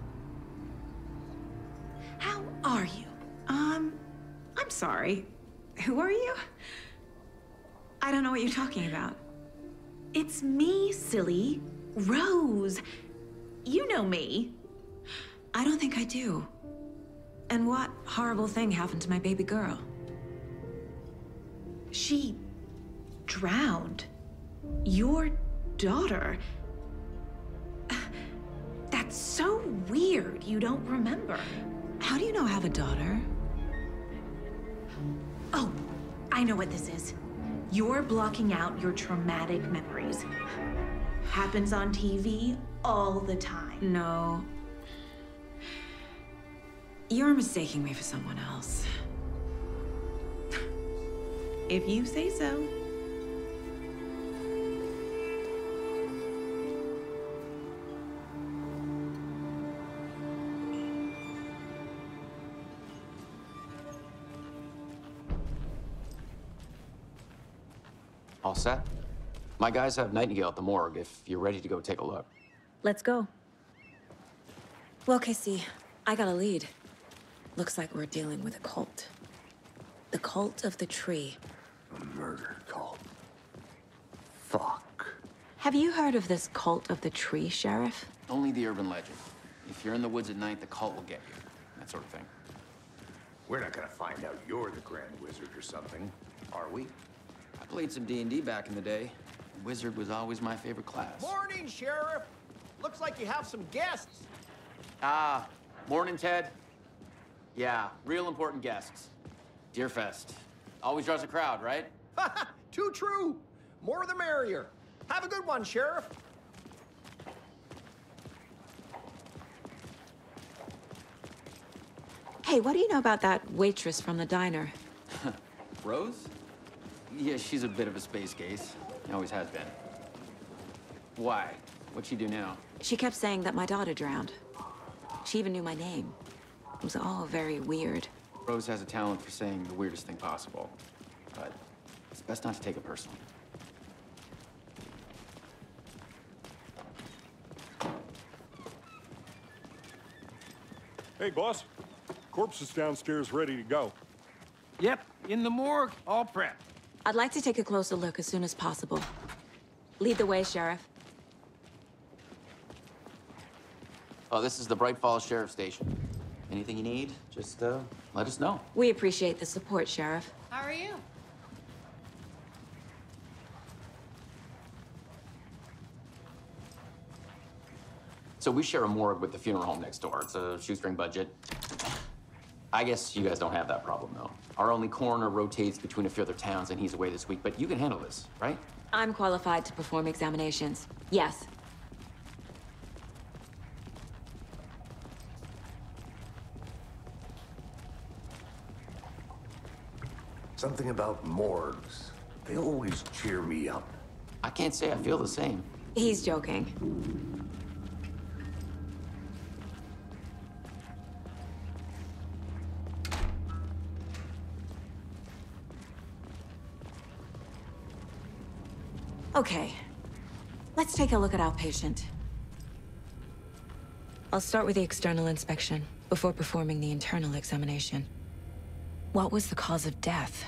How are you? I'm sorry. Who are you? I don't know what you're talking about. It's me, silly. Rose. You know me. I don't think I do. And what horrible thing happened to my baby girl? She drowned. Your daughter. That's so weird you don't remember. How do you know I have a daughter? Oh, I know what this is. You're blocking out your traumatic memories. Happens on TV all the time. No. You're mistaking me for someone else. If you say so. All set? My guys have Nightingale at the morgue if you're ready to go take a look. Let's go. Well, Casey, I got a lead. Looks like we're dealing with a cult. The cult of the tree. A murder cult. Fuck. Have you heard of this cult of the tree, Sheriff? Only the urban legend. If you're in the woods at night, the cult will get you. That sort of thing. We're not gonna find out you're the Grand Wizard or something, are we? I played some D&D back in the day. Wizard was always my favorite class. Morning, Sheriff. Looks like you have some guests. Ah, morning, Ted. Yeah, real important guests. Deerfest. Always draws a crowd, right? Too true. More the merrier. Have a good one, Sheriff. Hey, what do you know about that waitress from the diner? Rose? Yeah, she's a bit of a space case. Always has been. Why? What'd she do now? She kept saying that my daughter drowned. She even knew my name. It was all very weird. Rose has a talent for saying the weirdest thing possible. But it's best not to take it personally. Hey, boss. Corpse is downstairs ready to go. Yep, in the morgue, all prepped. I'd like to take a closer look as soon as possible. Lead the way, Sheriff. Oh, this is the Bright Falls Sheriff Station. Anything you need, just let us know. We appreciate the support, Sheriff. How are you? So we share a morgue with the funeral home next door. It's a shoestring budget. I guess you guys don't have that problem, though. Our only coroner rotates between a few other towns, and he's away this week, but you can handle this, right? I'm qualified to perform examinations. Yes. Something about morgues. They always cheer me up. I can't say I feel the same. He's joking. Okay, let's take a look at our patient. I'll start with the external inspection before performing the internal examination. What was the cause of death?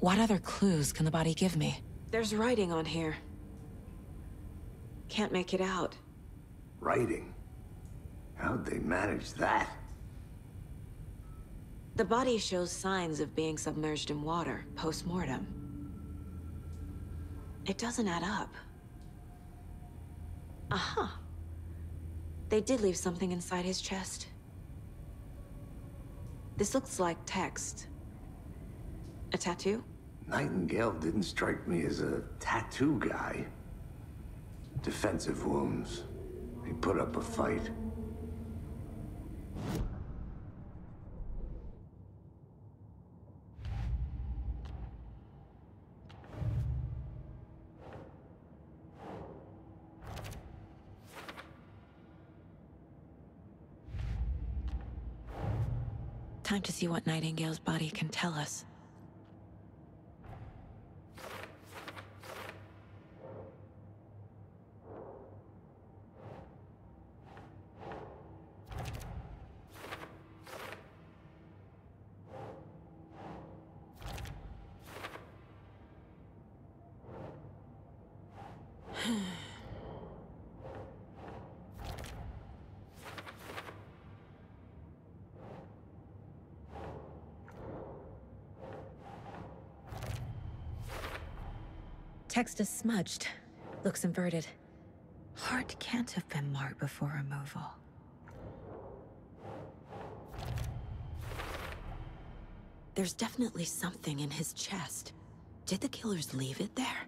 What other clues can the body give me? There's writing on here. Can't make it out. Writing? How'd they manage that? The body shows signs of being submerged in water post-mortem. It doesn't add up. Uh-huh. They did leave something inside his chest. This looks like text. A tattoo? Nightingale didn't strike me as a tattoo guy. Defensive wounds. He put up a fight. Time to see what Nightingale's body can tell us. Text is smudged. Looks inverted. Heart can't have been marked before removal. There's definitely something in his chest. Did the killers leave it there?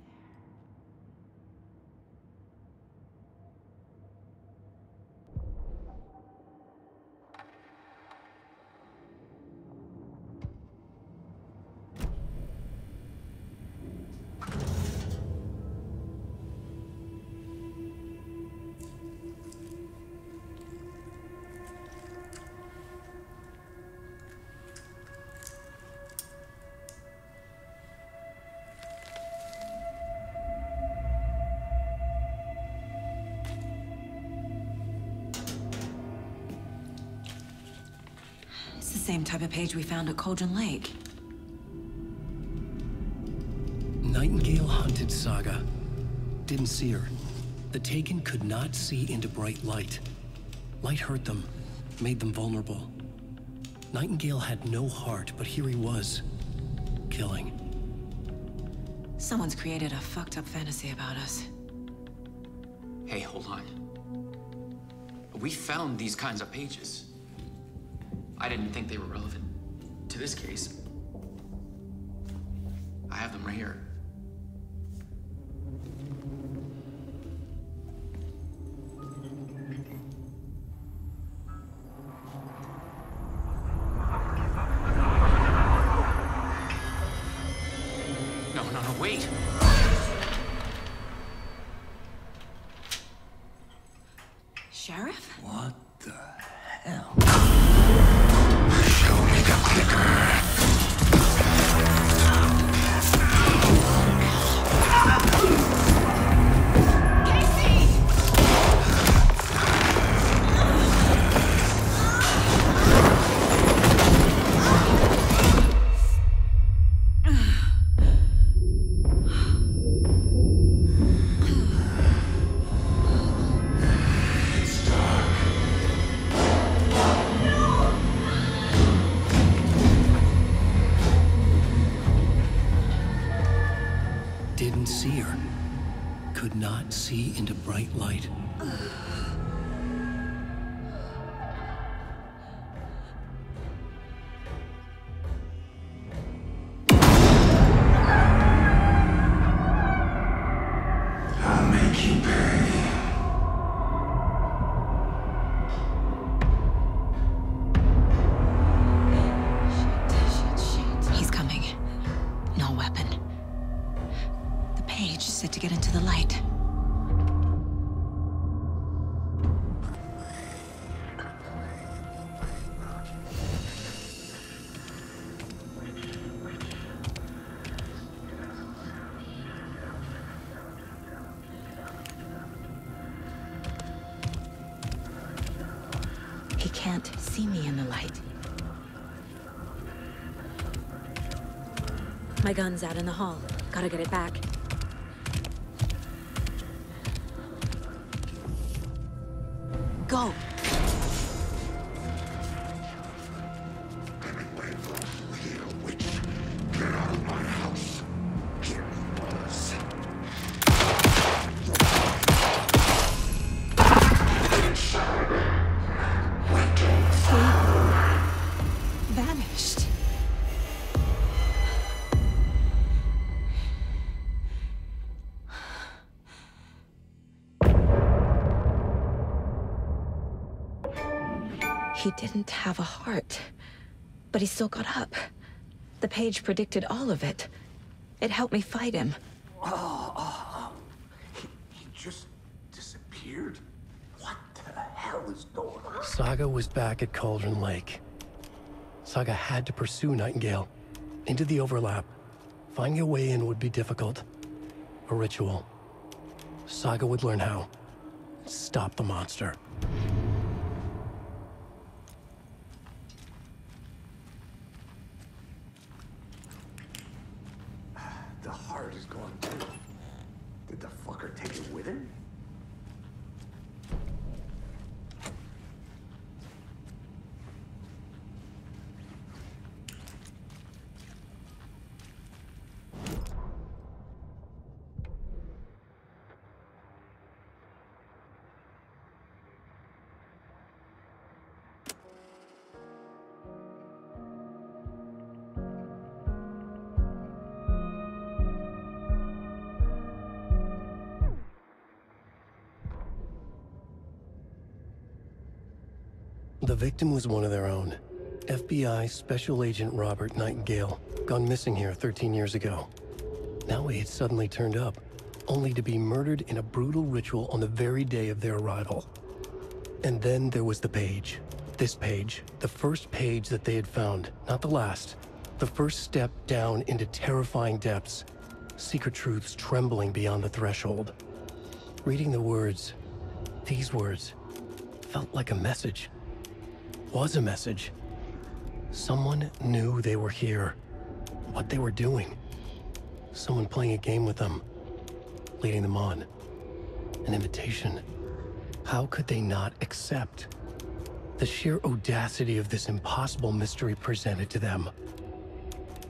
It's the same type of page we found at Cauldron Lake. Nightingale hunted Saga. Didn't see her. The Taken could not see into bright light. Light hurt them, made them vulnerable. Nightingale had no heart, but here he was, killing. Someone's created a fucked up fantasy about us. Hey, hold on. We found these kinds of pages. I didn't think they were relevant to this case. I have them right here. No, wait. Sheriff? What the hell? Show me the clicker. Didn't see her. Could not see into bright light. I'll make you pay. He's coming. No weapon. The page said to get into the light. He can't see me in the light. My gun's out in the hall. Gotta get it back. Go! Get out of my house. Here he was. Vanished. He didn't have a heart, but he still got up. The page predicted all of it. It helped me fight him. He just disappeared? What the hell is going on? Saga was back at Cauldron Lake. Saga had to pursue Nightingale into the overlap. Finding a way in would be difficult. A ritual. Saga would learn how. Stop the monster. The heart is gone too. Did the fucker take it with him? The victim was one of their own. FBI Special Agent Robert Nightingale, gone missing here 13 years ago. Now he had suddenly turned up, only to be murdered in a brutal ritual on the very day of their arrival. And then there was the page. This page, the first page that they had found, not the last. The first step down into terrifying depths. Secret truths trembling beyond the threshold. Reading the words, these words, felt like a message. Was a message. Someone knew they were here. What they were doing. Someone playing a game with them. Leading them on. An invitation. How could they not accept? The sheer audacity of this impossible mystery presented to them.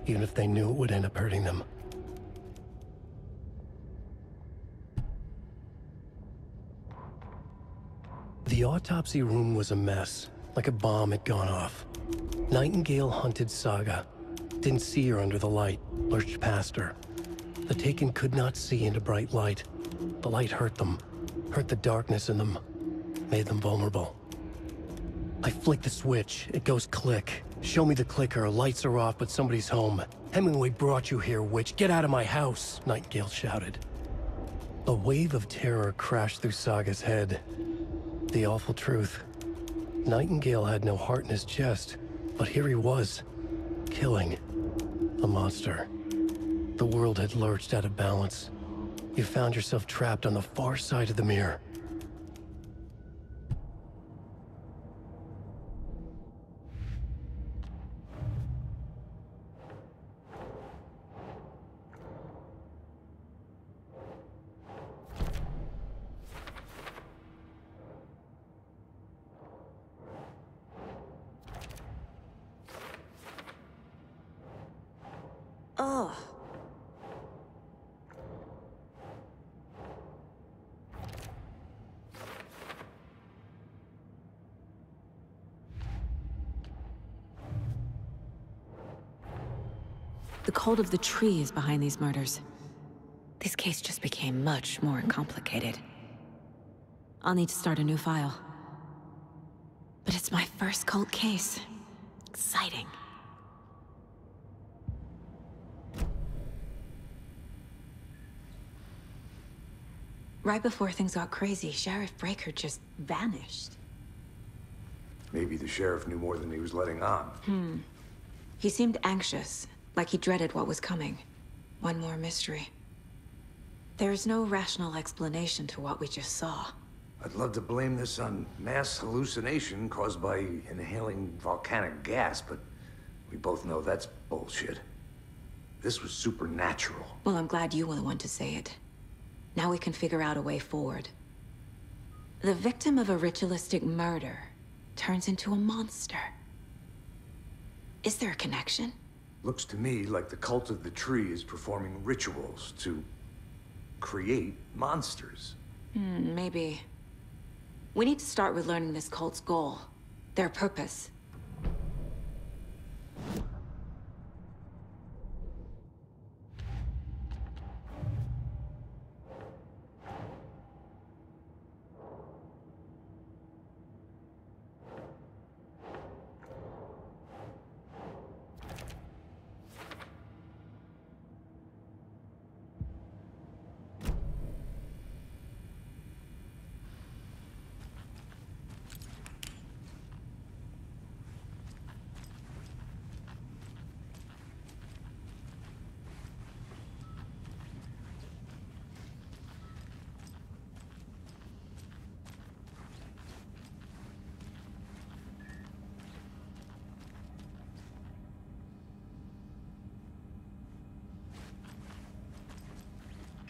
Even if they knew it would end up hurting them. The autopsy room was a mess. Like a bomb had gone off. Nightingale hunted Saga. Didn't see her under the light, lurched past her. The Taken could not see into bright light. The light hurt them, hurt the darkness in them, made them vulnerable. I flick the switch, it goes click. Show me the clicker, lights are off, but somebody's home. Hemingway brought you here, witch. Get out of my house, Nightingale shouted. A wave of terror crashed through Saga's head. The awful truth. Nightingale had no heart in his chest, but here he was, killing a monster. The world had lurched out of balance. You found yourself trapped on the far side of the mirror. Oh. The cult of the tree is behind these murders. This case just became much more complicated. I'll need to start a new file. But it's my first cult case. Exciting. Right before things got crazy, Sheriff Breaker just vanished. Maybe the sheriff knew more than he was letting on. He seemed anxious, like he dreaded what was coming. One more mystery. There's no rational explanation to what we just saw. I'd love to blame this on mass hallucination caused by inhaling volcanic gas, but we both know that's bullshit. This was supernatural. Well, I'm glad you were the one to say it. Now we can figure out a way forward. The victim of a ritualistic murder turns into a monster. Is there a connection? Looks to me like the cult of the tree is performing rituals to create monsters. Maybe. We need to start with learning this cult's goal. Their purpose.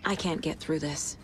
I can't get through this.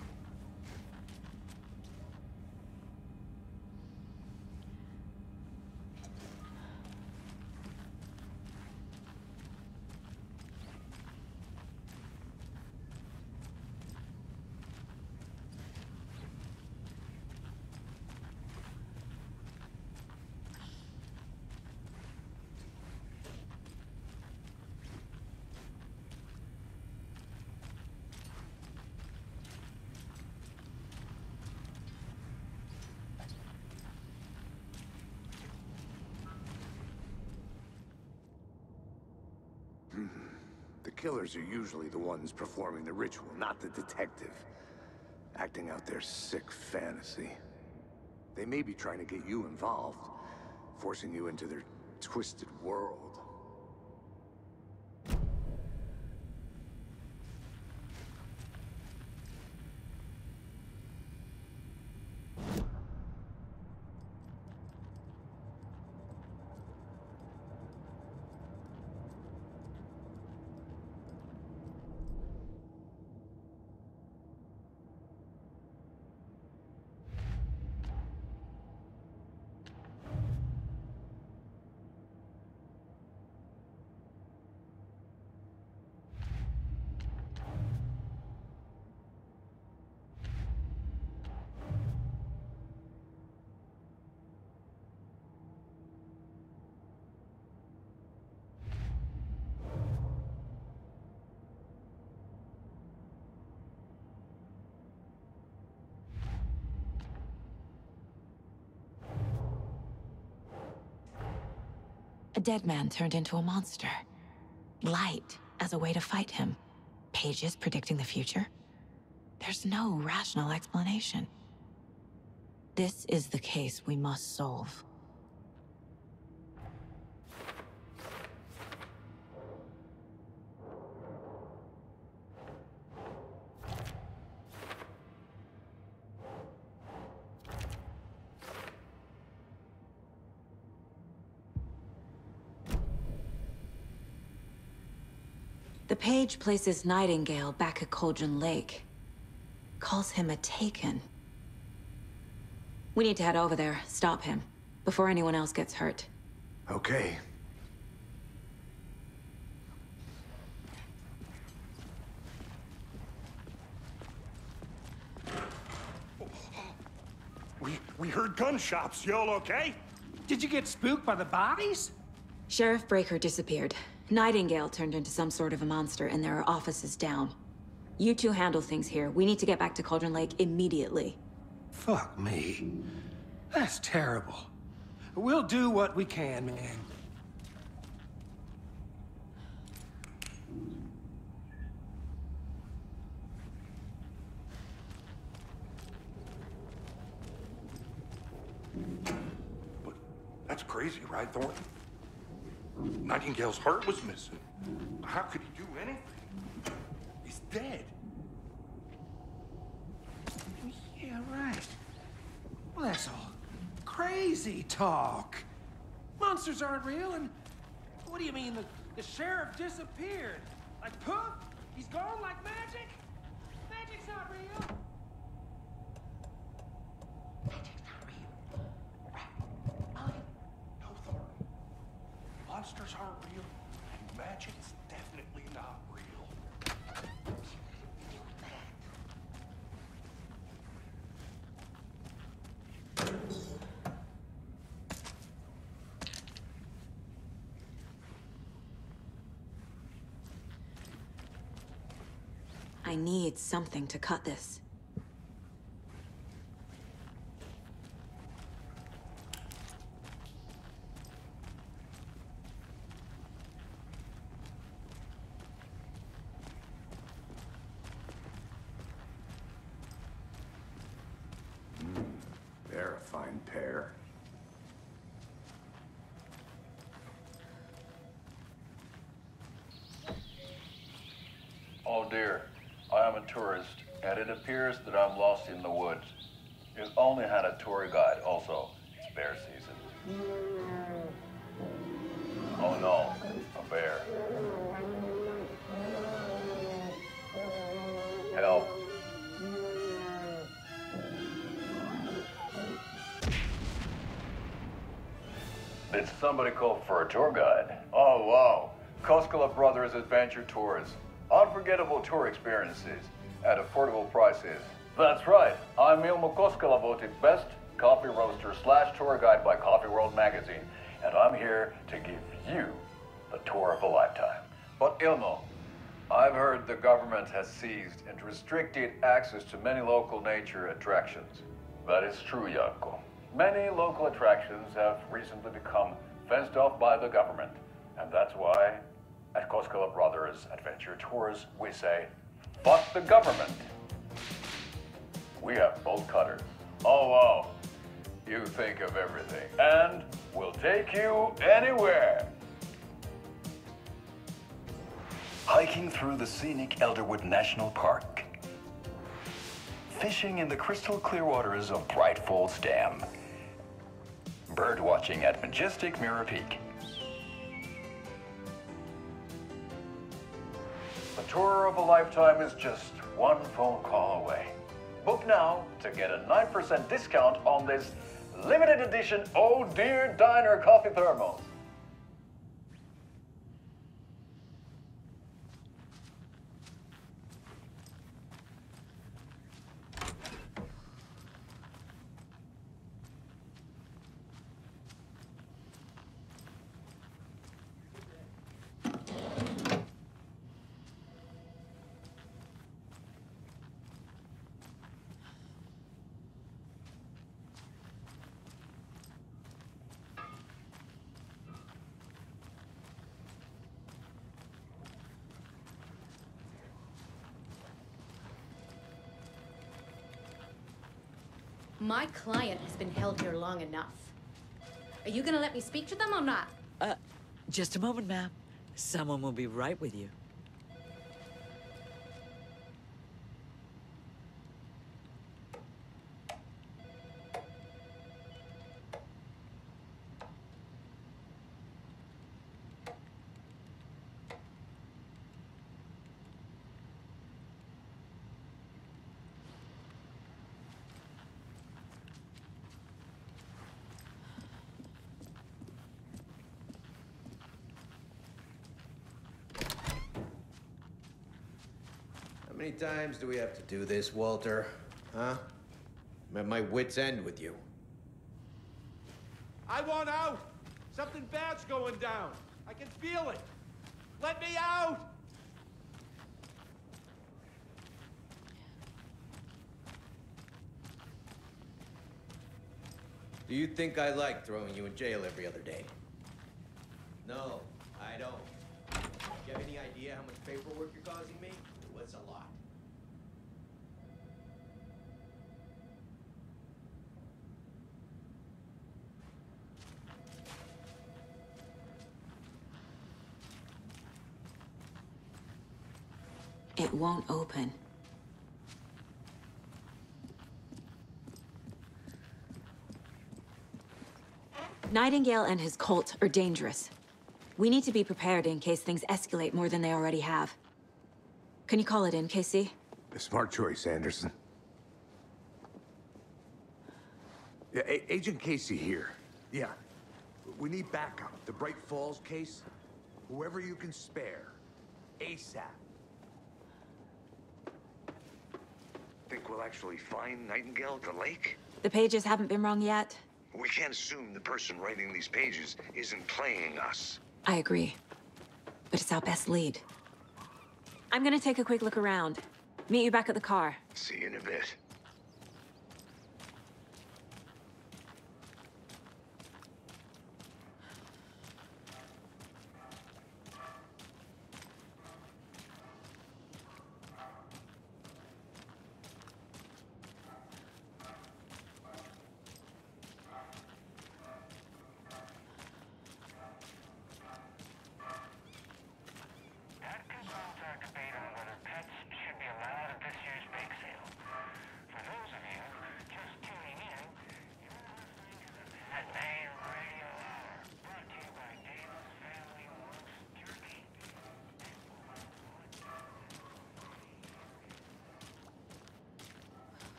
The killers are usually the ones performing the ritual, not the detective. Acting out their sick fantasy. They may be trying to get you involved, forcing you into their twisted world. A dead man turned into a monster. Light as a way to fight him. Pages predicting the future. There's no rational explanation. This is the case we must solve. The page places Nightingale back at Cauldron Lake. Calls him a Taken. We need to head over there, stop him, before anyone else gets hurt. Okay. We heard gunshots. Y'all okay? Did you get spooked by the bodies? Sheriff Breaker disappeared. Nightingale turned into some sort of a monster, and there are offices down. You two handle things here. We need to get back to Cauldron Lake immediately. Fuck me. That's terrible. We'll do what we can, man. But that's crazy, right, Thornton? Nightingale's heart was missing. How could he do anything? He's dead. Yeah, right. Well, that's all crazy talk. Monsters aren't real, and what do you mean the sheriff disappeared? Like poof? He's gone like magic? Magic's not real. Magic's not real. Right. No, Thornton. Monsters aren't real, and magic's definitely not real. I need something to cut this. They're a fine pair. Oh dear, I am a tourist, and it appears that I'm lost in the woods. You only had a tour guide, also. It's bear season. Oh no, a bear. Help. Did somebody call for a tour guide? Oh, wow. Koskela Brothers Adventure Tours. Unforgettable tour experiences at affordable prices. That's right. I'm Ilmo Koskela, voted best coffee roaster / tour guide by Coffee World magazine. And I'm here to give you the tour of a lifetime. But Ilmo, I've heard the government has seized and restricted access to many local nature attractions. That is true, Janko. Many local attractions have recently become fenced off by the government. And that's why, at Koskela Brothers Adventure Tours, we say, fuck the government. We have bolt cutters. Oh, wow. You think of everything. And we'll take you anywhere. Hiking through the scenic Elderwood National Park. Fishing in the crystal clear waters of Bright Falls Dam. Bird watching at majestic Mirror Peak. The tour of a lifetime is just one phone call away. Book now to get a 9% discount on this limited edition Oh Dear Diner coffee thermos. My client has been held here long enough. Are you gonna let me speak to them or not? Just a moment, ma'am. Someone will be right with you. How many times do we have to do this, Walter? Huh? I'm at my wit's end with you. I want out! Something bad's going down. I can feel it. Let me out! Do you think I like throwing you in jail every other day? No, I don't. Do you have any idea how much paperwork you're causing me? Well, it's a lot. It won't open. Nightingale and his cult are dangerous. We need to be prepared in case things escalate more than they already have. Can you call it in, KC? A smart choice, Anderson. Yeah, Agent Casey here. Yeah. We need backup. The Bright Falls case. Whoever you can spare. ASAP. Think we'll actually find Nightingale at the lake? The pages haven't been rung yet. We can't assume the person writing these pages isn't playing us. I agree. But it's our best lead. I'm gonna take a quick look around. Meet you back at the car. See you in a bit.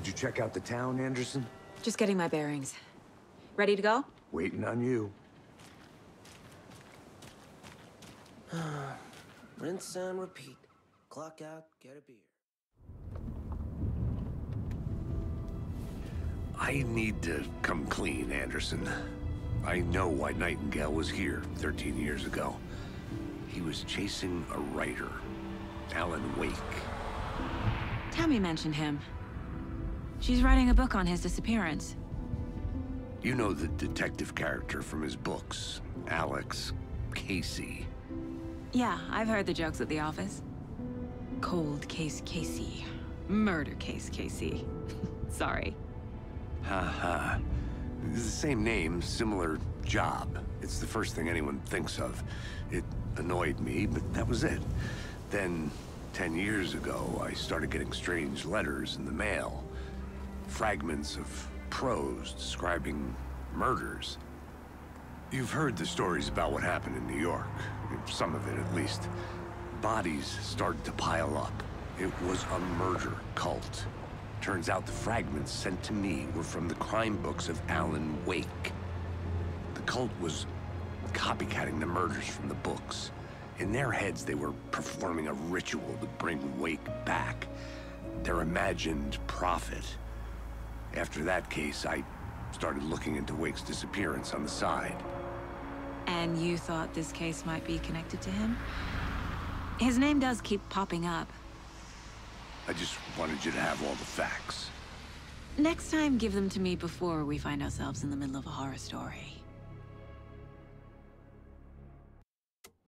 Did you check out the town, Anderson? Just getting my bearings. Ready to go? Waiting on you. Rinse and repeat. Clock out, get a beer. I need to come clean, Anderson. I know why Nightingale was here 13 years ago. He was chasing a writer, Alan Wake. Tammy mentioned him. She's writing a book on his disappearance. You know the detective character from his books, Alex Casey. Yeah, I've heard the jokes at the office. Cold case Casey. Murder case Casey. Sorry. Ha. It's the same name, similar job. It's the first thing anyone thinks of. It annoyed me, but that was it. Then, 10 years ago, I started getting strange letters in the mail. Fragments of prose describing murders. You've heard the stories about what happened in New York. Some of it, at least. Bodies started to pile up. It was a murder cult. Turns out the fragments sent to me were from the crime books of Alan Wake. The cult was copycatting the murders from the books. In their heads, they were performing a ritual to bring Wake back. Their imagined prophet. After that case, I started looking into Wake's disappearance on the side. And you thought this case might be connected to him? His name does keep popping up. I just wanted you to have all the facts. Next time, give them to me before we find ourselves in the middle of a horror story.